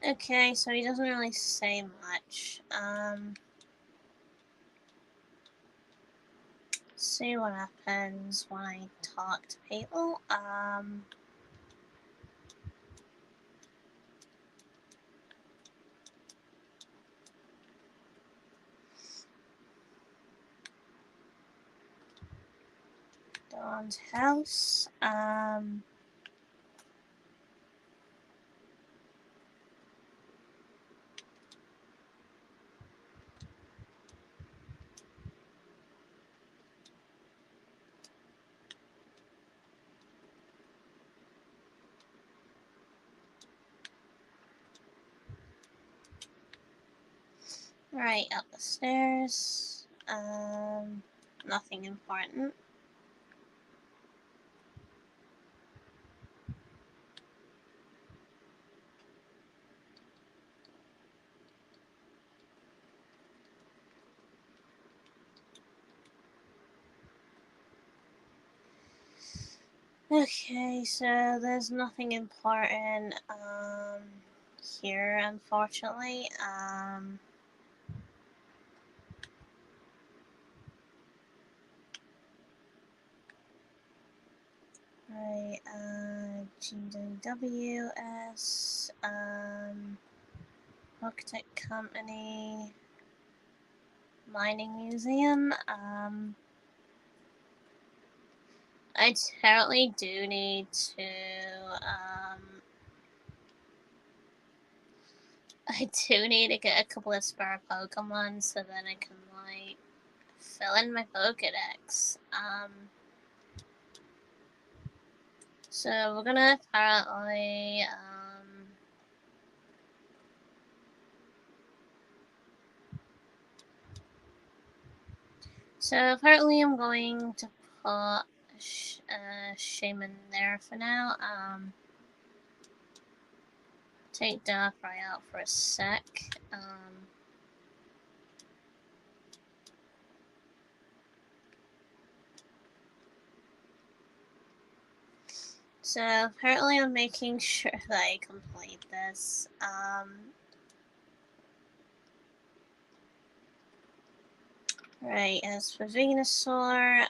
Okay, so he doesn't really say much. See what happens when I talk to people. Dawn's house. Right, up the stairs. Nothing important. Okay, so there's nothing important here, unfortunately. Right, GWS, Architect Company, Mining Museum, I totally do need to, I do need to get a couple of spare Pokemon so then I can, like, fill in my Pokedex. So we're gonna apparently, so apparently I'm going to put Shaman there for now. Take Darkrai out for a sec. So apparently I'm making sure that I complete this. Right, as for Venusaur,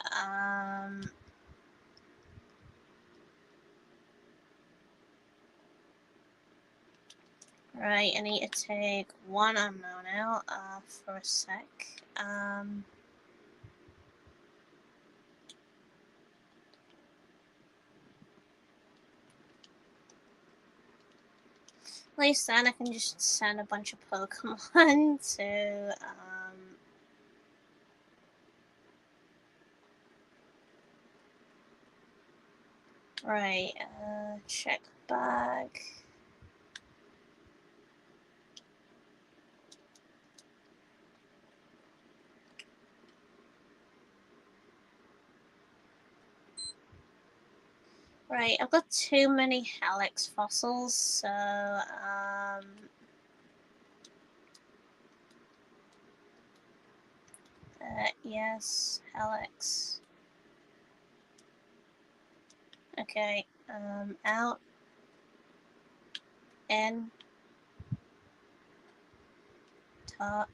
right, I need to take one unknown out, for a sec. At least then I can just send a bunch of Pokemon to, right, check bag. Right, I've got too many Helix fossils, so, yes, Helix. Okay, out, in, talk.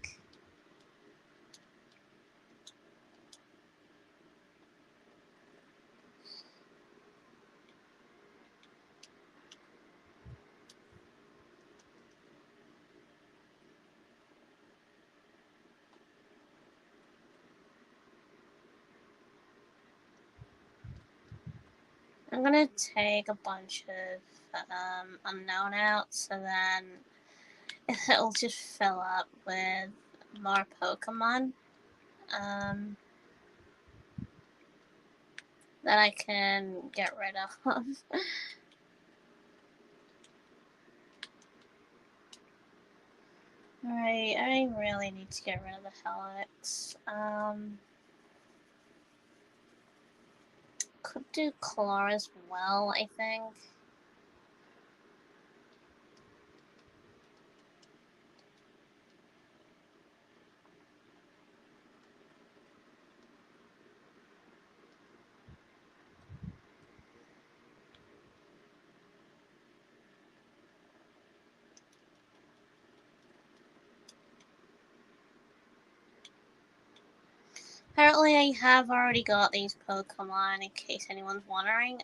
I'm gonna take a bunch of unknown out, so then it'll just fill up with more Pokemon that I can get rid of. Alright, I really need to get rid of the Helix. Could do Claw as well, I think. Apparently I have already got these Pokemon, in case anyone's wondering.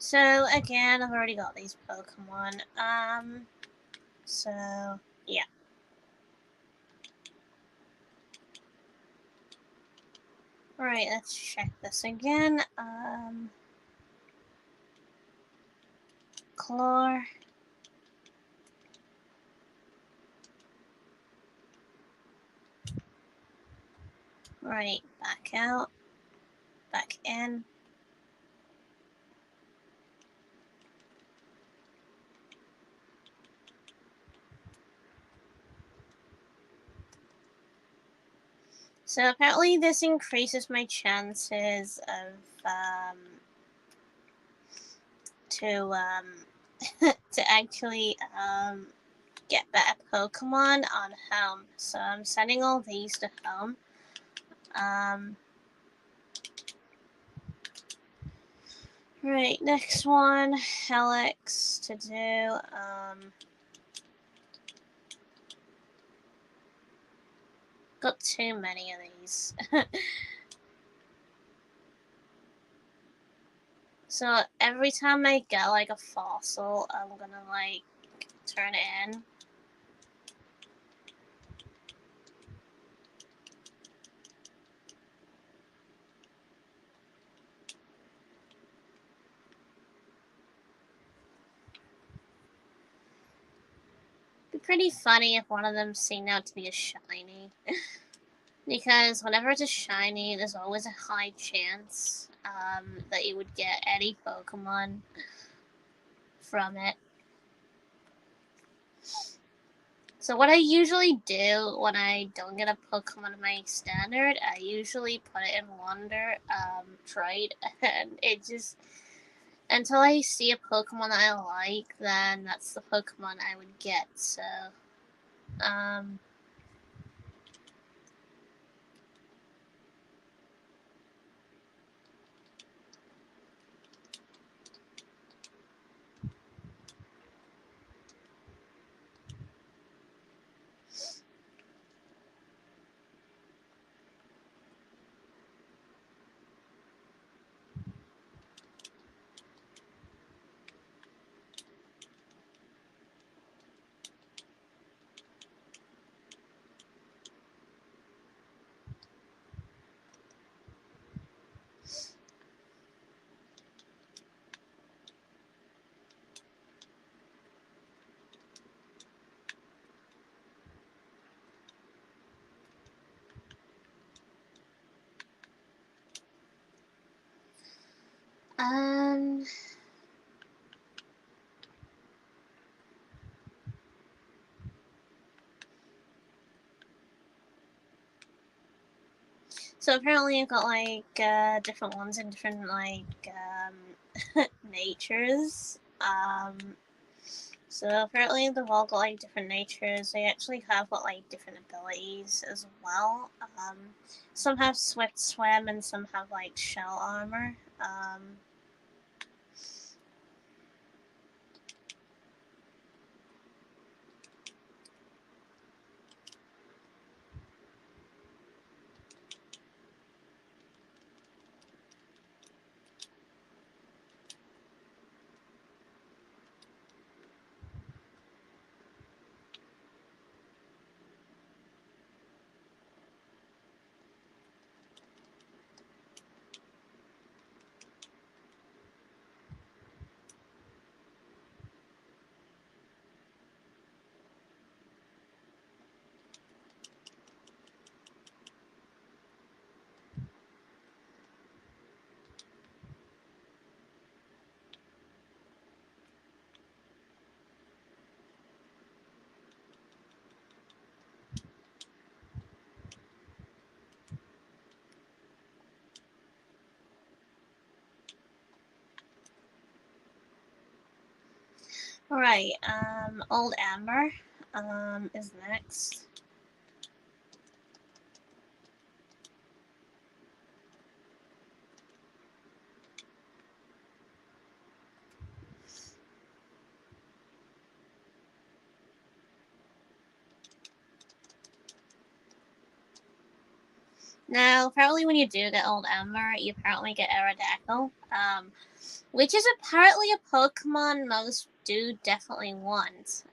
So again, I've already got these Pokemon. So yeah. Alright, let's check this again. Claw. Right, back out. Back in. So apparently this increases my chances of to to actually get better Pokemon on home. So I'm sending all these to home. Right, next one, Helix to do. Got too many of these. So every time I get like a fossil, I'm gonna like turn it in. It'd be pretty funny if one of them seemed out to be a shiny. Because whenever it's a shiny, there's always a high chance that you would get any Pokemon from it. So what I usually do when I don't get a Pokemon in my standard, I usually put it in Wonder Trade, and it just until I see a Pokemon that I like, then that's the Pokemon I would get. So, um, um, so apparently I've got like different ones in different like natures. So apparently they've all got like different natures. They actually have got like different abilities as well. Some have swift swim and some have like shell armor. Alright, Old Amber, is next. Now, apparently when you do get Old Amber, you apparently get Aerodactyl, which is apparently a Pokemon most do definitely want.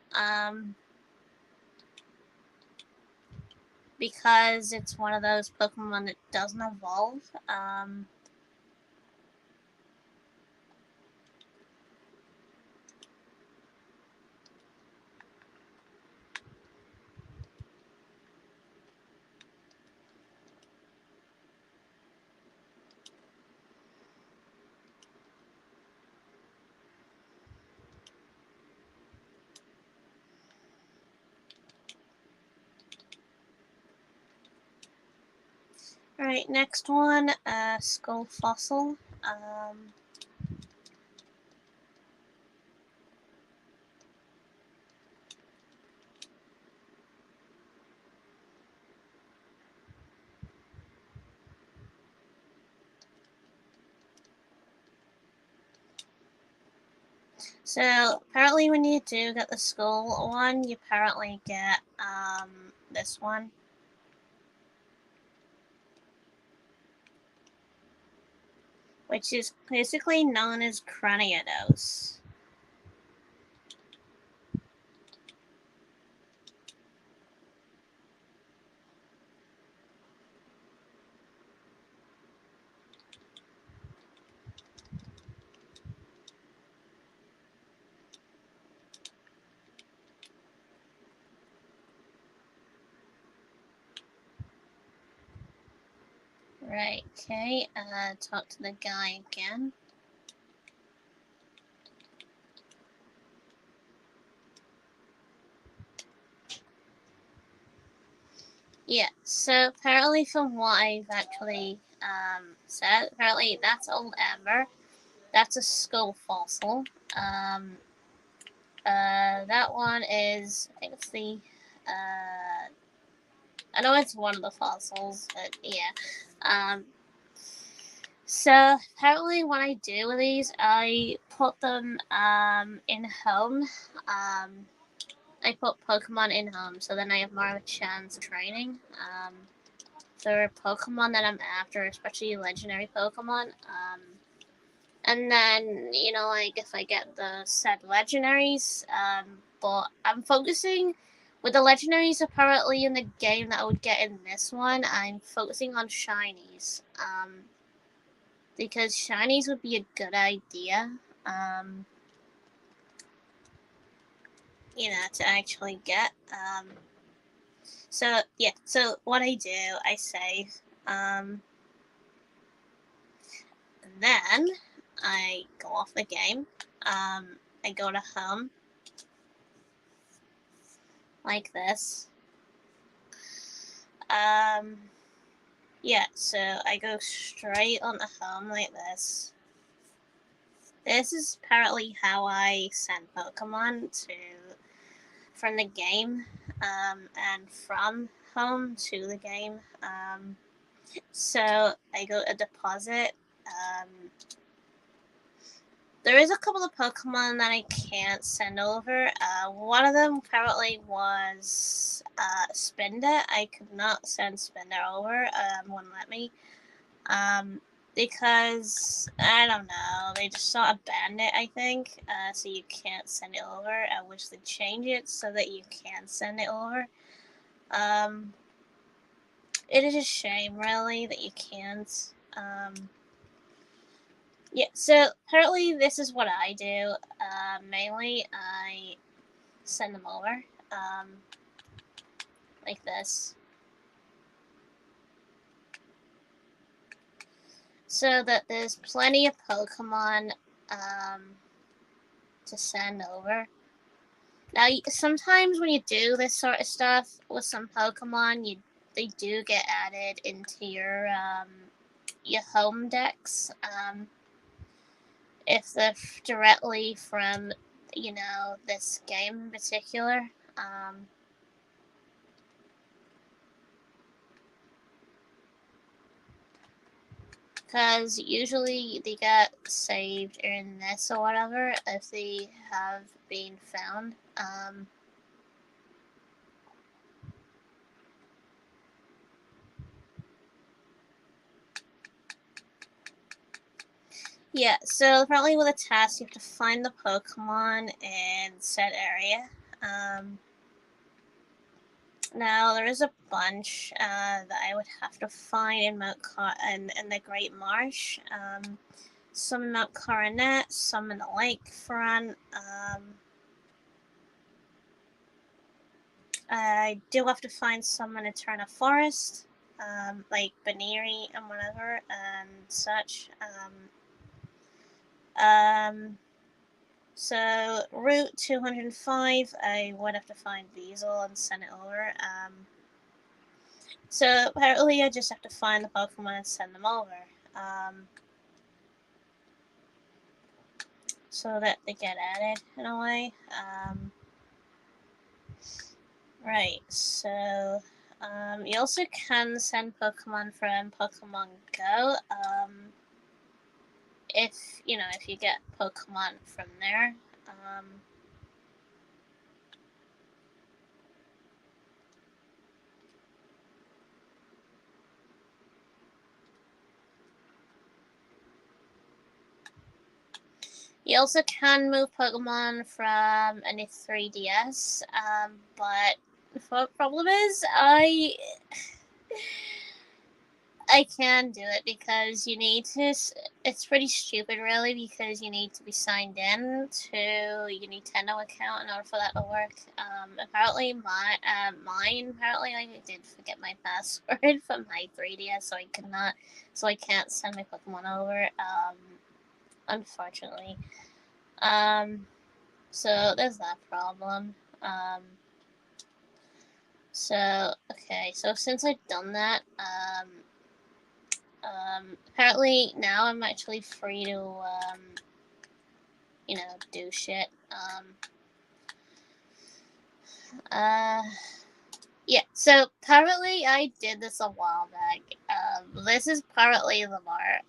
Because it's one of those Pokemon that doesn't evolve. Alright, next one, skull fossil. So apparently when you do get the skull one, you apparently get this one. Which is basically known as Craniados. Right, okay, talk to the guy again. Yeah, so apparently from what I've actually said, apparently that's old amber. That's a skull fossil. That one is, I think it's the, I know it's one of the fossils, but yeah. So apparently what I do with these, I put them in home. I put Pokemon in home, so then I have more of a chance of training. For Pokemon that I'm after, especially legendary Pokemon. And then, you know, like if I get the said legendaries, but I'm focusing with the legendaries apparently in the game that I would get in this one, I'm focusing on shinies. Because shinies would be a good idea. You know, to actually get. So yeah, so what I do, I save. And then I go off the game. I go to home like this. Yeah, so I go straight on the home like this. This is apparently how I send Pokemon to from the game, and from home to the game. So I go to deposit. There is a couple of Pokemon that I can't send over. One of them apparently was Spinda. I could not send Spinda over. Wouldn't let me. Because I don't know, they just sort of banned it. I think so you can't send it over. I wish they'd change it so that you can send it over. It is a shame, really, that you can't. Yeah, so apparently this is what I do. Mainly, I send them over, like this. So that there's plenty of Pokemon, to send over. Now, sometimes when you do this sort of stuff with some Pokemon, they do get added into your home decks. If they're directly from, you know, this game in particular. Because usually they get saved in this or whatever if they have been found. Yeah, so apparently with a task, you have to find the Pokemon in said area. Now there is a bunch that I would have to find in in the Great Marsh. Some in Mount Coronet, some in the lakefront. I do have to find some in Eterna Forest, like Baneri and whatever and such. So Route 205, I would have to find Weasel and send it over. So apparently I just have to find the Pokemon and send them over. So that they get added in a way. Right, so you also can send Pokemon from Pokemon Go. If if you get Pokemon from there. You also can move Pokemon from any 3DS, but the problem is I can do it because you need to. It's pretty stupid, really, because you need to be signed in to your Nintendo account in order for that to work. Apparently, mine. Apparently, I did forget my password for my 3DS, so I cannot. So I can't send my Pokemon over. Unfortunately. So there's that problem. So okay. So since I've done that, apparently now I'm actually free to, do shit. Uh, yeah. So apparently I did this a while back. This is apparently Lamar,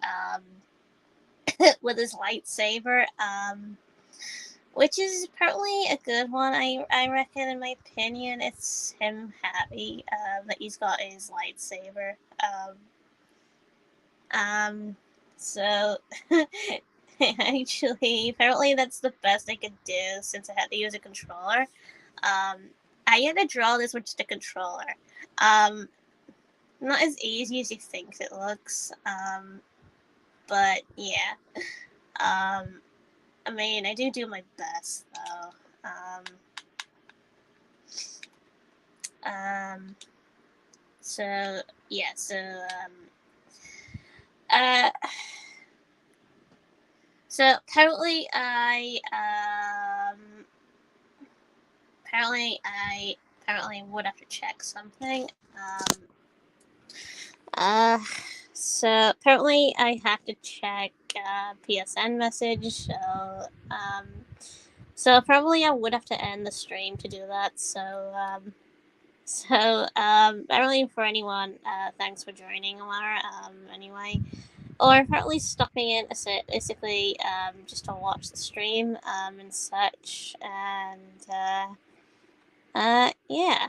with his lightsaber, which is apparently a good one. I reckon, in my opinion, it's him happy that he's got his lightsaber. So actually, apparently that's the best I could do since I had to use a controller. I had to draw this with just a controller. Um, Not as easy as you think it looks. But yeah. I mean, I do my best though. So yeah, uh, so apparently would have to check something. Uh, so apparently I have to check PSN message. So probably I would have to end the stream to do that. Apparently for anyone, thanks for joining, Amara. Anyway, or apparently stopping in basically just to watch the stream and such, and yeah.